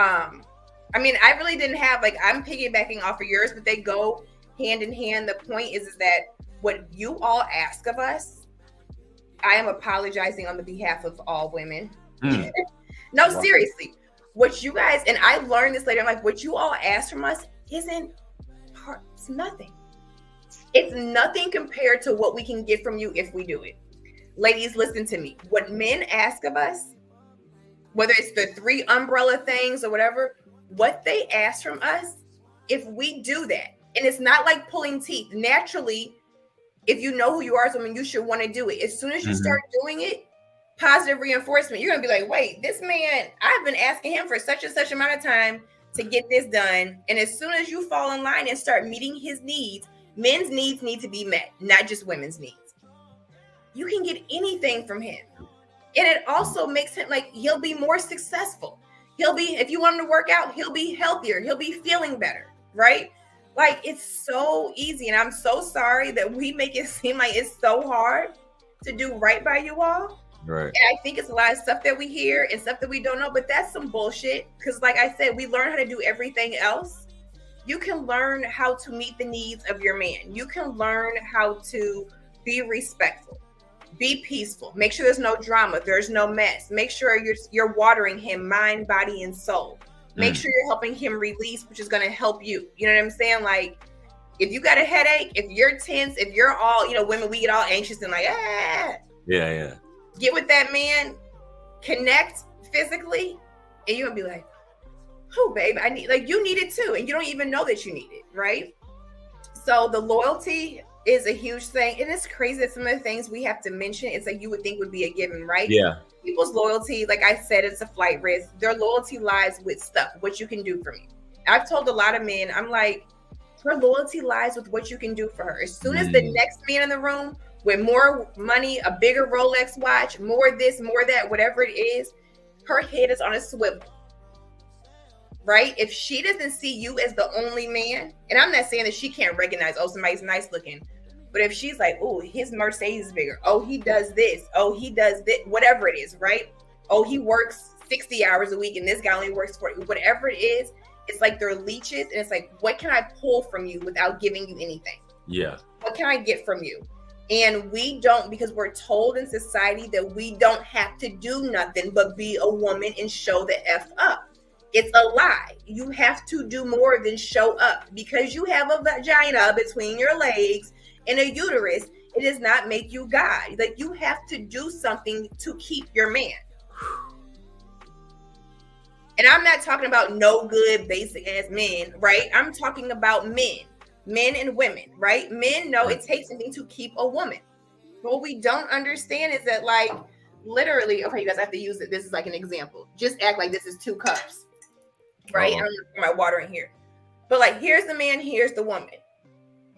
I really didn't have, I'm piggybacking off of yours, but they go hand in hand. The point is that what you all ask of us, I am apologizing on the behalf of all women. No, seriously. What you guys, and I learned this later, I'm like, what you all ask from us it's nothing. It's nothing compared to what we can get from you if we do it. ladies, listen to me. What men ask of us, whether it's the 3 umbrella things or whatever, what they ask from us, if we do that, and it's not like pulling teeth, naturally, if you know who you are as a woman, you should want to do it. As soon as you start doing it, positive reinforcement, you're going to be like, wait, this man, I've been asking him for such and such amount of time to get this done. And as soon as you fall in line and start meeting his needs, men's needs need to be met, not just women's needs. You can get anything from him. And it also makes him like, he'll be more successful. He'll be, if you want him to work out, he'll be healthier. He'll be feeling better, right? Like, it's so easy. And I'm so sorry that we make it seem like it's so hard to do right by you all. Right. And I think it's a lot of stuff that we hear and stuff that we don't know, but that's some bullshit. Because like I said, we learn how to do everything else. You can learn how to meet the needs of your man. You can learn how to be respectful, be peaceful, make sure there's no drama, there's no mess. Make sure you're watering him mind, body, and soul. Make sure you're helping him release, which is going to help you. You know what I'm saying? Like, if you got a headache, if you're tense, if you're all, women, we get all anxious and like, Yeah. Get with that man, connect physically, and you're going to be like, oh, babe, I need, like, you need it too. And you don't even know that you need it, right? So the loyalty is a huge thing. And it's crazy that some of the things we have to mention, it's like you would think would be a given, right? Yeah. People's loyalty, like I said, it's a flight risk. Their loyalty lies with stuff, what you can do for me. I've told a lot of men, I'm like, her loyalty lies with what you can do for her. As soon as the next man in the room with more money, a bigger Rolex watch, more this, more that, whatever it is, her head is on a swivel. Right? If she doesn't see you as the only man, and I'm not saying that she can't recognize, oh, somebody's nice looking, but if she's like, oh, his Mercedes is bigger, oh, he does this, oh, he does this, whatever it is, right? Oh, he works 60 hours a week and this guy only works 40, whatever it is, it's like they're leeches, and it's like, what can I pull from you without giving you anything? Yeah. What can I get from you? And we don't, because we're told in society that we don't have to do nothing but be a woman and show the F up. It's a lie. You have to do more than show up. Because you have a vagina between your legs and a uterus, it does not make you God. Like, you have to do something to keep your man. And I'm not talking about no good basic ass men, right? I'm talking about men and women, right? Men know it takes something to keep a woman. But what we don't understand is that, like, literally, okay, you guys have to use it. This is like an example. Just act like this is 2 cups, right? I don't put my water in here. But like, here's the man, here's the woman.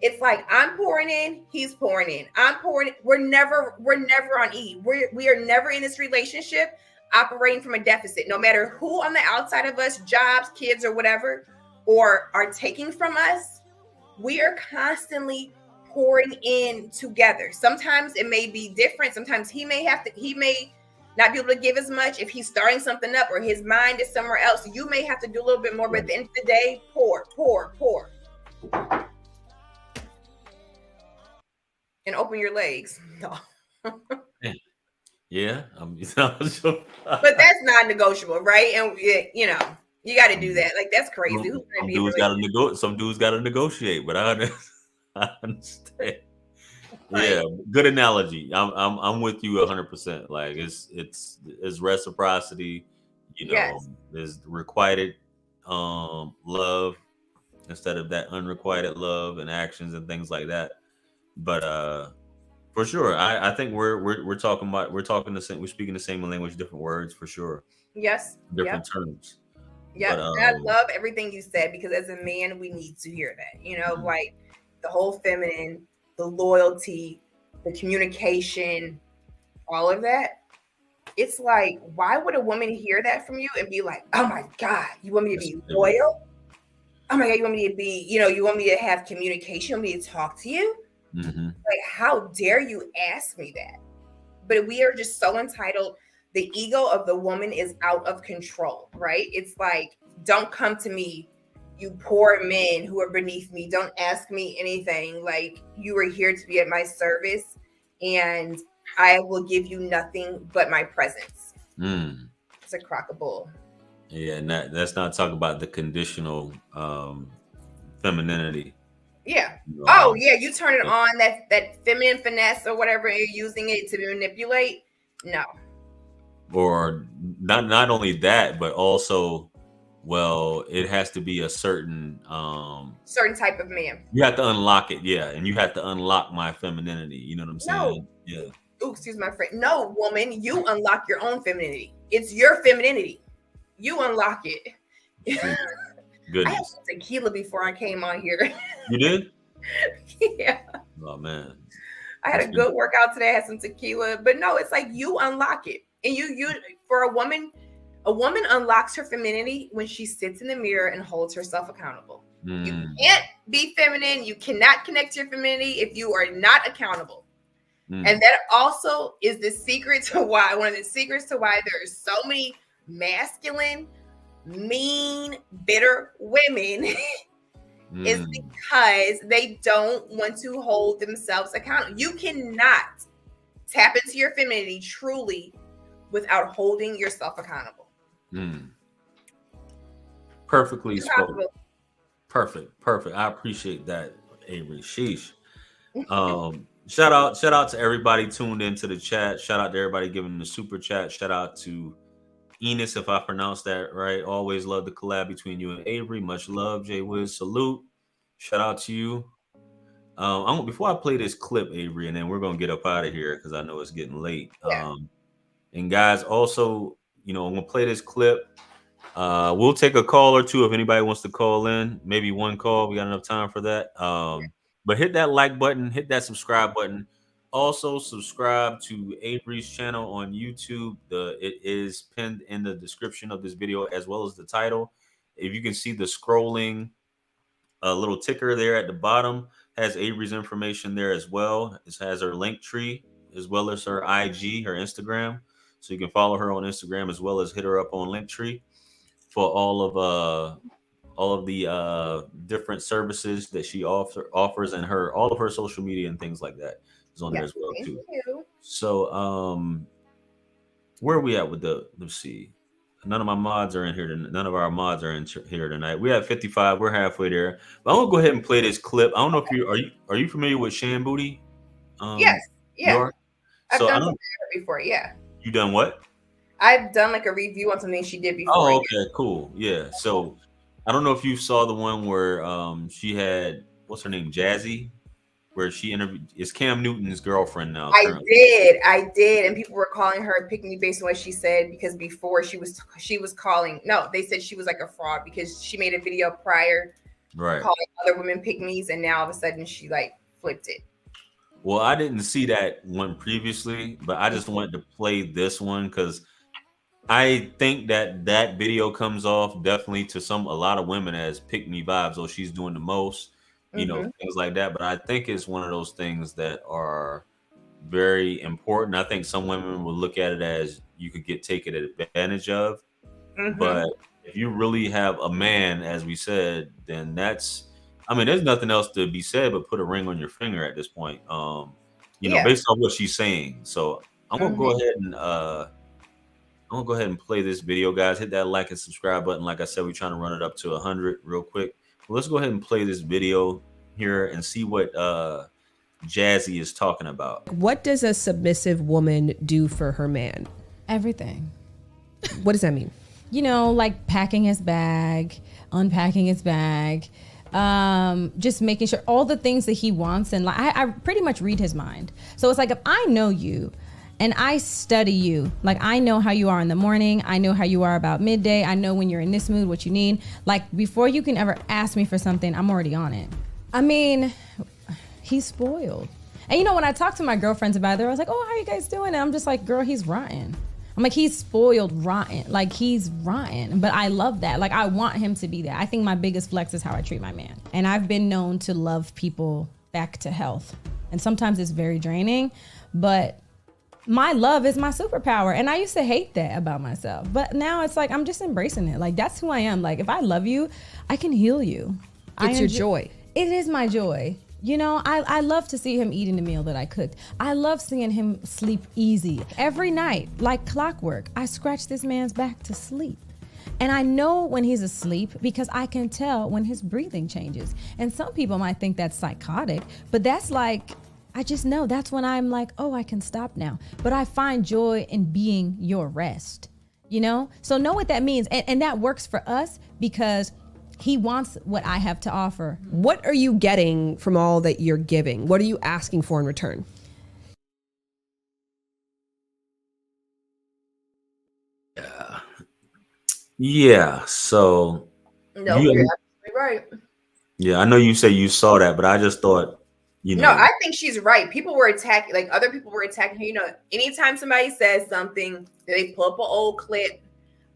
It's like, I'm pouring in, he's pouring in. I'm pouring in. We're never on E. We are never in this relationship operating from a deficit. No matter who on the outside of us, jobs, kids, or whatever, or are taking from us, we are constantly pouring in together. Sometimes it may be different. Sometimes he may not be able to give as much if he's starting something up or his mind is somewhere else. You may have to do a little bit more, but at the end of the day, pour. And open your legs. No. Yeah. But that's non-negotiable, right? And you got to do that. Like, that's crazy. Some dudes got to negotiate, but I understand. Yeah, good analogy. I'm with you 100%. Like, it's reciprocity. There's requited love instead of that unrequited love and actions and things like that. But for sure, I think we're talking the same. We're speaking the same language, different words for sure. Yes, different terms. Yeah, I love everything you said, because as a man, we need to hear that. Like the whole feminine, the loyalty, the communication, all of that. It's like, why would a woman hear that from you and be like, oh my God, you want me to be loyal? Oh my God, you want me to be, you want me to have communication, you want me to talk to you? Mm-hmm. Like, how dare you ask me that? But we are just so entitled. The ego of the woman is out of control, right? It's like, don't come to me, you poor men who are beneath me. Don't ask me anything. Like, you are here to be at my service, and I will give you nothing but my presence. It's a crock of bull. Yeah, and let's not talk about the conditional femininity. Yeah. Oh, yeah. You turn it on, that feminine finesse or whatever, you're using it to manipulate. No. Or not only that, but also, well, it has to be a certain type of man. You have to unlock it, yeah, and you have to unlock my femininity. You know what I'm saying? No. Yeah. Ooh, excuse my friend. No, woman, you unlock your own femininity. It's your femininity. You unlock it. Goodness. I had some tequila before I came on here. You did? Yeah. Oh man. I had a good workout today. I had some tequila, but no, it's like you unlock it, and you for a woman unlocks her femininity when she sits in the mirror and holds herself accountable. You can't be feminine. You cannot connect to your femininity if you are not accountable. And that also is the secret to why one of the secrets to why there are so many masculine, mean, bitter women is because they don't want to hold themselves accountable. You cannot tap into your femininity truly without holding yourself accountable. Perfectly spoken. Perfect. I appreciate that, Avery. Sheesh. Shout out to everybody tuned into the chat. Shout out to everybody giving the super chat. Shout out to Enos, if I pronounced that right. Always love the collab between you and Avery. Much love, Jay Wiz. Salute. Shout out to you. Before I play this clip, Avery, and then we're gonna get up out of here because I know it's getting late. Yeah. And guys, also, I'm gonna play this clip. We'll take a call or two if anybody wants to call in. Maybe one call. We got enough time for that. But hit that like button, hit that subscribe button. Also, subscribe to Avery's channel on YouTube. It is pinned in the description of this video as well as the title. If you can see the scrolling little ticker there at the bottom, has Avery's information there as well. It has her link tree as well as her IG, her Instagram. So you can follow her on Instagram as well as hit her up on Linktree for all of the different services that she offers, and all of her social media and things like that is on there as well too. So where are we at with let's see. None of my mods are in here. None of our mods are in here tonight. We have 55. We're halfway there. But I'm gonna go ahead and play this clip. I don't know if are you familiar with Shan Booty? Yes. Yeah. I've done something before. Yeah. You done what? I've done like a review on something she did before. Oh, okay, cool. Yeah. So I don't know if you saw the one where she had, what's her name, Jazzy, where she interviewed, it's Cam Newton's girlfriend now. I did, and people were calling her a pick-me based on what she said, because before she was calling, no, they said she was like a fraud because she made a video prior, right, calling other women pick-me's, and now all of a sudden she like flipped it. Well, I didn't see that one previously, but I just wanted to play this one because I think that video comes off definitely to a lot of women as pick me vibes. Oh, she's doing the most, things like that. But I think it's one of those things that are very important. I think some women will look at it as you could get taken advantage of. But if you really have a man, as we said, then there's nothing else to be said but put a ring on your finger at this point. Based on what she's saying. So I'm gonna go ahead and play this video, guys. Hit that like and subscribe button. Like I said, we're trying to run it up to 100 real quick. Well, let's go ahead and play this video here and see what Jazzy is talking about. What does a submissive woman do for her man? Everything. What does that mean? Like packing his bag, unpacking his bag, just making sure all the things that he wants. And like, I pretty much read his mind. So it's like, if I know you and I study you, like I know how you are in the morning, I know how you are about midday, I know when you're in this mood, what you need. Like before you can ever ask me for something, I'm already on it. I mean, he's spoiled. And when I talk to my girlfriends about it, they're always like, oh, how you guys doing? And I'm just like, girl, he's rotten. I'm like, he's spoiled rotten. Like he's rotten, but I love that. Like I want him to be that. I think my biggest flex is how I treat my man. And I've been known to love people back to health. And sometimes it's very draining, but my love is my superpower. And I used to hate that about myself, but now it's like, I'm just embracing it. Like that's who I am. Like if I love you, I can heal you. It's your joy. It is my joy. I love to see him eating the meal that I cooked. I love seeing him sleep easy. Every night, like clockwork, I scratch this man's back to sleep. And I know when he's asleep because I can tell when his breathing changes. And some people might think that's psychotic, but that's like, I just know that's when I'm like, oh, I can stop now. But I find joy in being your rest, you know? So know what that means. And that works for us because he wants what I have to offer. What are you getting from all that you're giving? What are you asking for in return? Yeah. So No, you're absolutely right. Yeah, I know you say you saw that, but I just thought, No, I think she's right. People were attacking, like other people were attacking her. You know, anytime somebody says something, they pull up an old clip.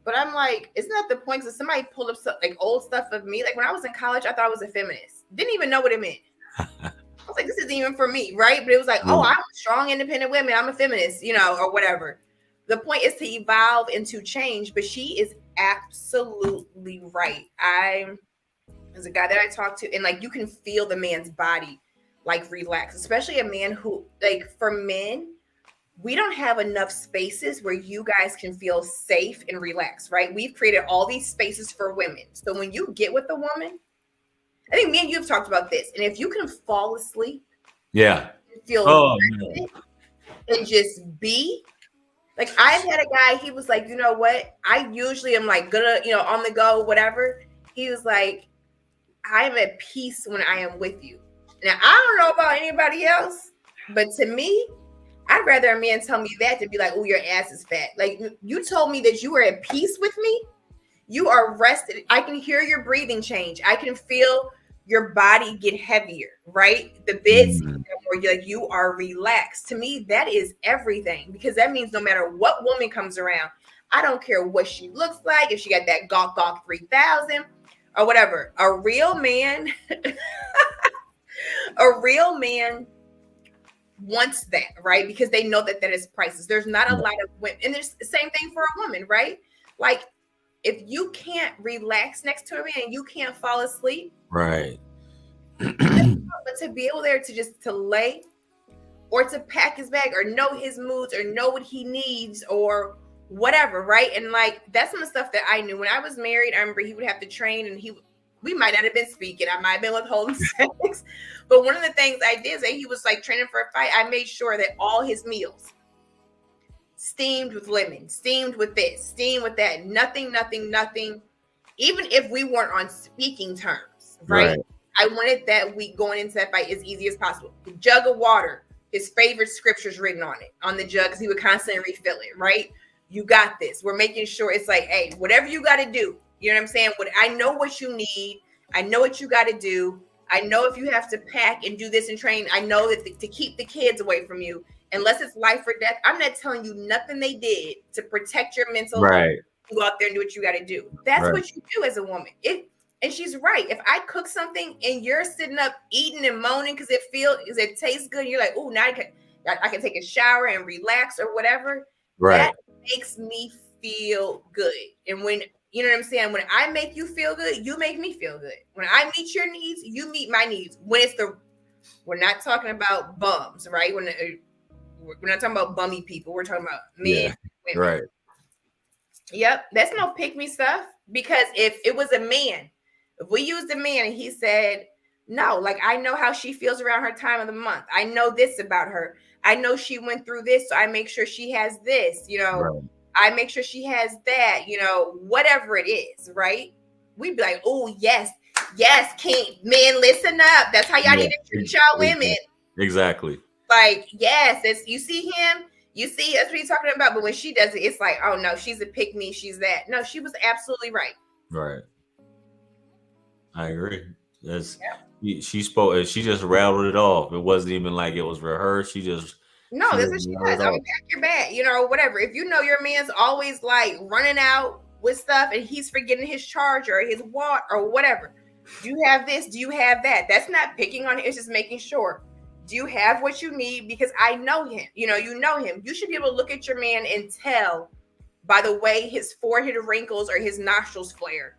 But I'm like, isn't that the point? Because somebody pulled up some, like old stuff of me. Like when I was in college, I thought I was a feminist. Didn't even know what it meant. I was like, this isn't even for me, right? But it was like, oh, I'm a strong, independent woman. I'm a feminist, you know, or whatever. The point is to evolve and to change. But she is absolutely right. There's a guy that I talked to, and like you can feel the man's body like relax, especially a man who, like, for men, we don't have enough spaces where you guys can feel safe and relaxed, right? We've created all these spaces for women. So when you get with a woman, I think me and you have talked about this, and if you can fall asleep, feel and just be. Like I've had a guy, he was like, you know what? I usually am like gonna, you know, on the go, whatever. He was like, I'm at peace when I am with you. Now, I don't know about anybody else, but to me, I'd rather a man tell me that than be like, oh, your ass is fat. Like, you told me that you were at peace with me. You are rested. I can hear your breathing change. I can feel your body get heavier, right? The beds, where you're like, you are relaxed. To me, that is everything, because that means no matter what woman comes around, I don't care what she looks like, if she got that Gawk 3000 or whatever. A real man... A real man wants that, right? Because they know that that is priceless. There's not a lot of women, and there's the same thing for a woman, right? Like if you can't relax next to a man and you can't fall asleep, right? But to be able there to just to lay or to pack his bag or know his moods or know what he needs or whatever, right? And like that's some of the stuff that I knew when I was married. I remember he would have to train, and we might not have been speaking. I might have been withholding sex. But one of the things I did is that he was like training for a fight. I made sure that all his meals steamed with lemon, steamed with this, steamed with that. Nothing. Even if we weren't on speaking terms, right? I wanted that week going into that fight as easy as possible. The jug of water, his favorite scriptures written on it, on the jug, because he would constantly refill it, right? You got this. We're making sure it's like, hey, whatever you got to do. You know what I'm saying? I know what you need. I know what you got to do. I know if you have to pack and do this and train, I know that to keep the kids away from you, unless it's life or death. I'm not telling you nothing they did to protect your mental health. Go out there and do what you got to do. That's what you do as a woman. And she's right. If I cook something and you're sitting up eating and moaning because it tastes good, and you're like, oh, now I can take a shower and relax or whatever. That makes me feel good. And when you know what I'm saying? When I make you feel good, you make me feel good. When I meet your needs, you meet my needs. We're not talking about bums, right? We're not talking about bummy people. We're talking about men. Yeah, right. Yep. That's no pick me stuff. Because if it was a man, if we used a man and he said, no, like I know how she feels around her time of the month. I know this about her. I know she went through this, so I make sure she has this, you know. Right. I make sure she has that, you know, whatever it is, right? We'd be like, oh, yes, King. Men, listen up. That's how y'all need to treat y'all women. Exactly. Like, yes, you see him, that's what he's talking about. But when she does it, it's like, oh, no, she's a pick me. She's that. No, she was absolutely right. Right. I agree. She spoke, she just rattled it off. It wasn't even like it was rehearsed. No, that's what she does. I mean, pack your bag, you know, whatever. If you know your man's always like running out with stuff and he's forgetting his charger or his wallet or whatever. Do you have this? Do you have that? That's not picking on him. It's just making sure. Do you have what you need? Because I know him. You know him. You should be able to look at your man and tell by the way his forehead wrinkles or his nostrils flare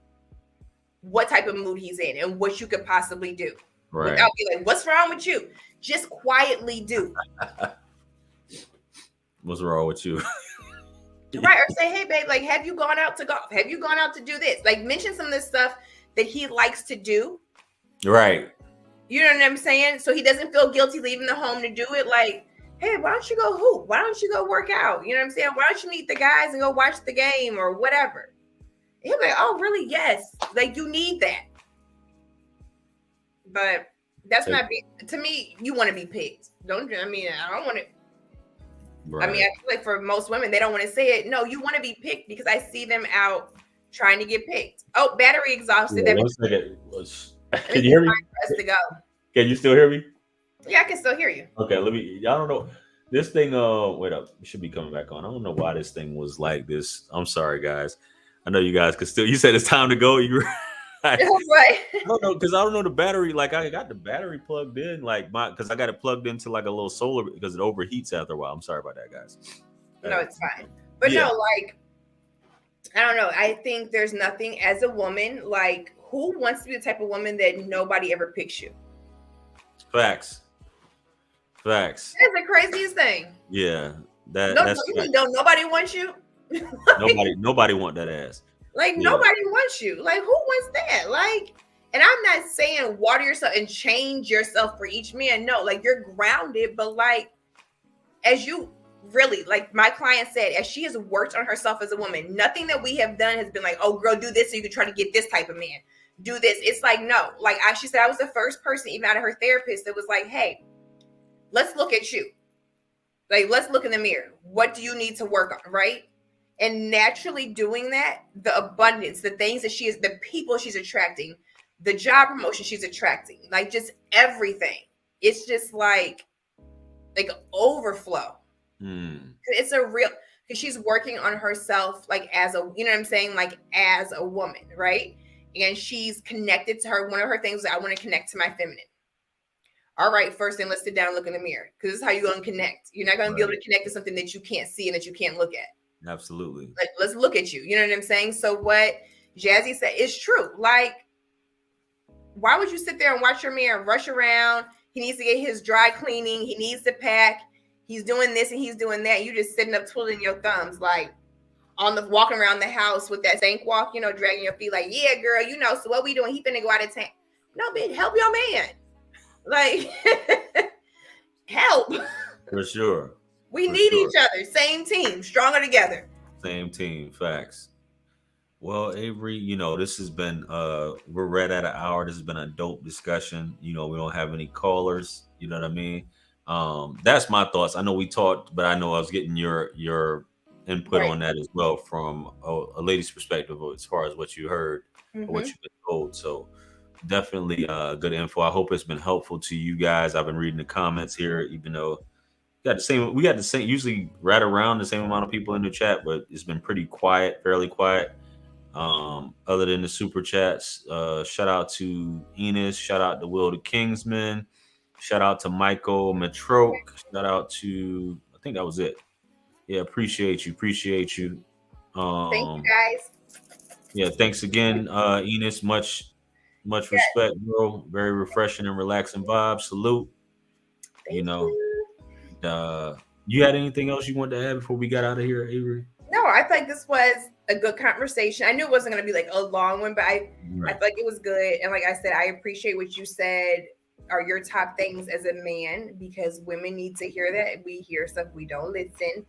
what type of mood he's in and what you could possibly do. Right. Without being like, what's wrong with you? Just quietly do. What's wrong with you? Right. Or say, hey, babe, like, have you gone out to golf? Have you gone out to do this? Like, mention some of the stuff that he likes to do. Right. You know what I'm saying? So he doesn't feel guilty leaving the home to do it. Like, hey, why don't you go hoop? Why don't you go work out? You know what I'm saying? Why don't you meet the guys and go watch the game or whatever? And he'll be like, oh, really? Yes. Like, you need that. But that's not to me, you want to be picked. Don't you? I mean, I don't want to. Right. I mean, I feel like for most women, they don't want to say it. No, you want to be picked because I see them out trying to get picked. Oh, battery exhausted. Yeah, 1 second. Can you hear me? To go. Can you still hear me? Yeah, I can still hear you. Okay, let me. I don't know. This thing. Wait up. It should be coming back on. I don't know why this thing was like this. I'm sorry, guys. I know you guys could still. You said it's time to go. You. Right. I don't know because I don't know the battery. Like I got the battery plugged in, because I got it plugged into like a little solar because it overheats after a while. I'm sorry about that, guys. No, it's fine. But yeah. No, like I don't know. I think there's nothing as a woman like who wants to be the type of woman that nobody ever picks you. Facts. That's the craziest thing. Yeah, nobody wants you. nobody want that ass. Like nobody wants you. Like who wants that? Like, and I'm not saying water yourself and change yourself for each man. No, like you're grounded, but like as you really, like my client said, as she has worked on herself as a woman, nothing that we have done has been like, oh girl, do this so you can try to get this type of man. Do this. It's like, no, like she said, I was the first person, even out of her therapist, that was like, hey, let's look at you. Like, let's look in the mirror. What do you need to work on? Right. And naturally doing that, the abundance, the things that the people she's attracting, the job promotion she's attracting, like just everything. It's just like overflow. It's a real, because she's working on herself, like as a, you know what I'm saying? Like as a woman, right? And she's connected to her. One of her things is I want to connect to my feminine. All right, first thing, let's sit down and look in the mirror because this is how you're going to connect. You're not going to be able to connect to something that you can't see and that you can't look at. Absolutely. Like, let's look at you. You know what I'm saying? So what Jazzy said is true. Like, why would you sit there and watch your man rush around? He needs to get his dry cleaning. He needs to pack. He's doing this and he's doing that. You just sitting up twiddling your thumbs, like walking around the house with that stank walk, dragging your feet like, yeah, girl, so what we doing? He finna go out of town. No, bitch, help your man. Like, help. For sure. We need each other. Same team, stronger together. Same team, facts. Well, Avery, this has been, we're right at an hour. This has been a dope discussion. We don't have any callers. You know what I mean? That's my thoughts. I know we talked, but I know I was getting your input on that as well from a lady's perspective as far as what you heard or what you've been told. So definitely good info. I hope it's been helpful to you guys. I've been reading the comments here, even though we got the same, usually right around the same amount of people in the chat, but it's been pretty quiet, fairly quiet. Other than the super chats, shout out to Enos, shout out to Will the Kingsman, shout out to Michael Metroke, shout out to, I think that was it. Yeah, appreciate you. Thank you, guys. Yeah, thanks again, Enos. Much respect, bro. Very refreshing and relaxing vibe. Salute. Thank you. You had anything else you wanted to add before we got out of here, Avery? No, I think this was a good conversation. I knew it wasn't going to be like a long one, but I feel like it was good. And like I said, I appreciate what you said are your top things as a man, because women need to hear that. We hear stuff, we don't listen.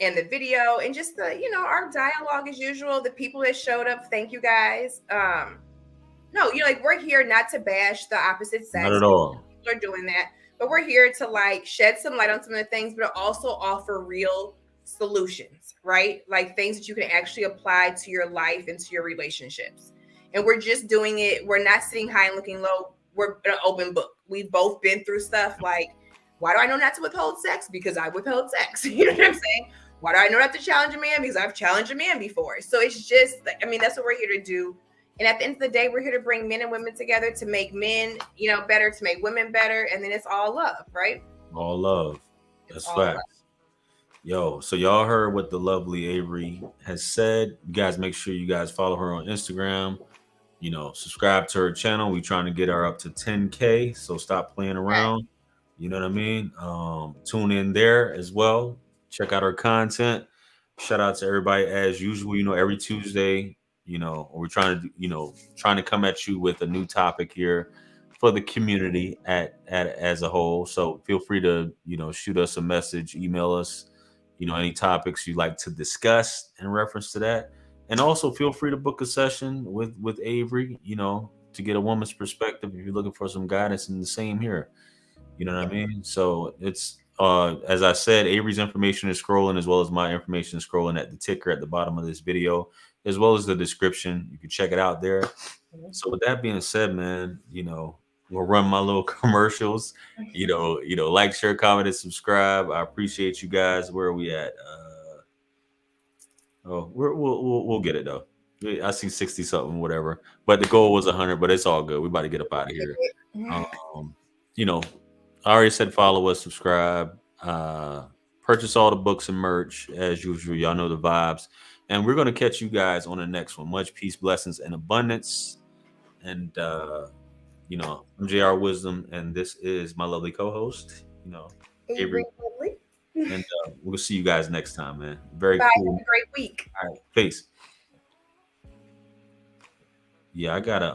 And the video and just the, our dialogue as usual, the people that showed up. Thank you guys. No, we're here not to bash the opposite sex. Not at all. People are doing that, but we're here to shed some light on some of the things, but also offer real solutions, right? Like things that you can actually apply to your life and to your relationships. And we're just doing it. We're not sitting high and looking low. We're an open book. We've both been through stuff like, why do I know not to withhold sex? Because I withheld sex. You know what I'm saying? Why do I know not to challenge a man? Because I've challenged a man before. So it's just, that's what we're here to do. And at the end of the day, we're here to bring men and women together to make men, better, to make women better. And then it's all love, right? All love. That's facts. Yo, so y'all heard what the lovely Avery has said. You guys make sure you guys follow her on Instagram. Subscribe to her channel. We're trying to get her up to 10K. So stop playing around. You know what I mean? Tune in there as well. Check out her content. shout out to everybody as usual. You know, every Tuesday, you know, we're trying to, trying to come at you with a new topic here for the community at as a whole. So feel free to, shoot us a message, email us, any topics you'd like to discuss in reference to that. And also feel free to book a session with Avery, to get a woman's perspective if you're looking for some guidance. And the same here. You know what I mean? So it's as I said, Avery's information is scrolling as well as my information is scrolling at the ticker at the bottom of this video, as well as the description. You can check it out there. So with that being said, man, we'll run my little commercials. Like, share, comment, and subscribe. I appreciate you guys. Where are we at? We'll get it though. I see 60 something, whatever. But the goal was 100. But it's all good. We about to get up out of here. I already said follow us, subscribe, purchase all the books and merch as usual. Y'all know the vibes. And we're going to catch you guys on the next one. Much peace, blessings, and abundance. And, I'm JR Wisdom, and this is my lovely co-host, Avery. And we'll see you guys next time, man. Very Bye. cool. Have a great week. All right. Peace. Yeah, I got to...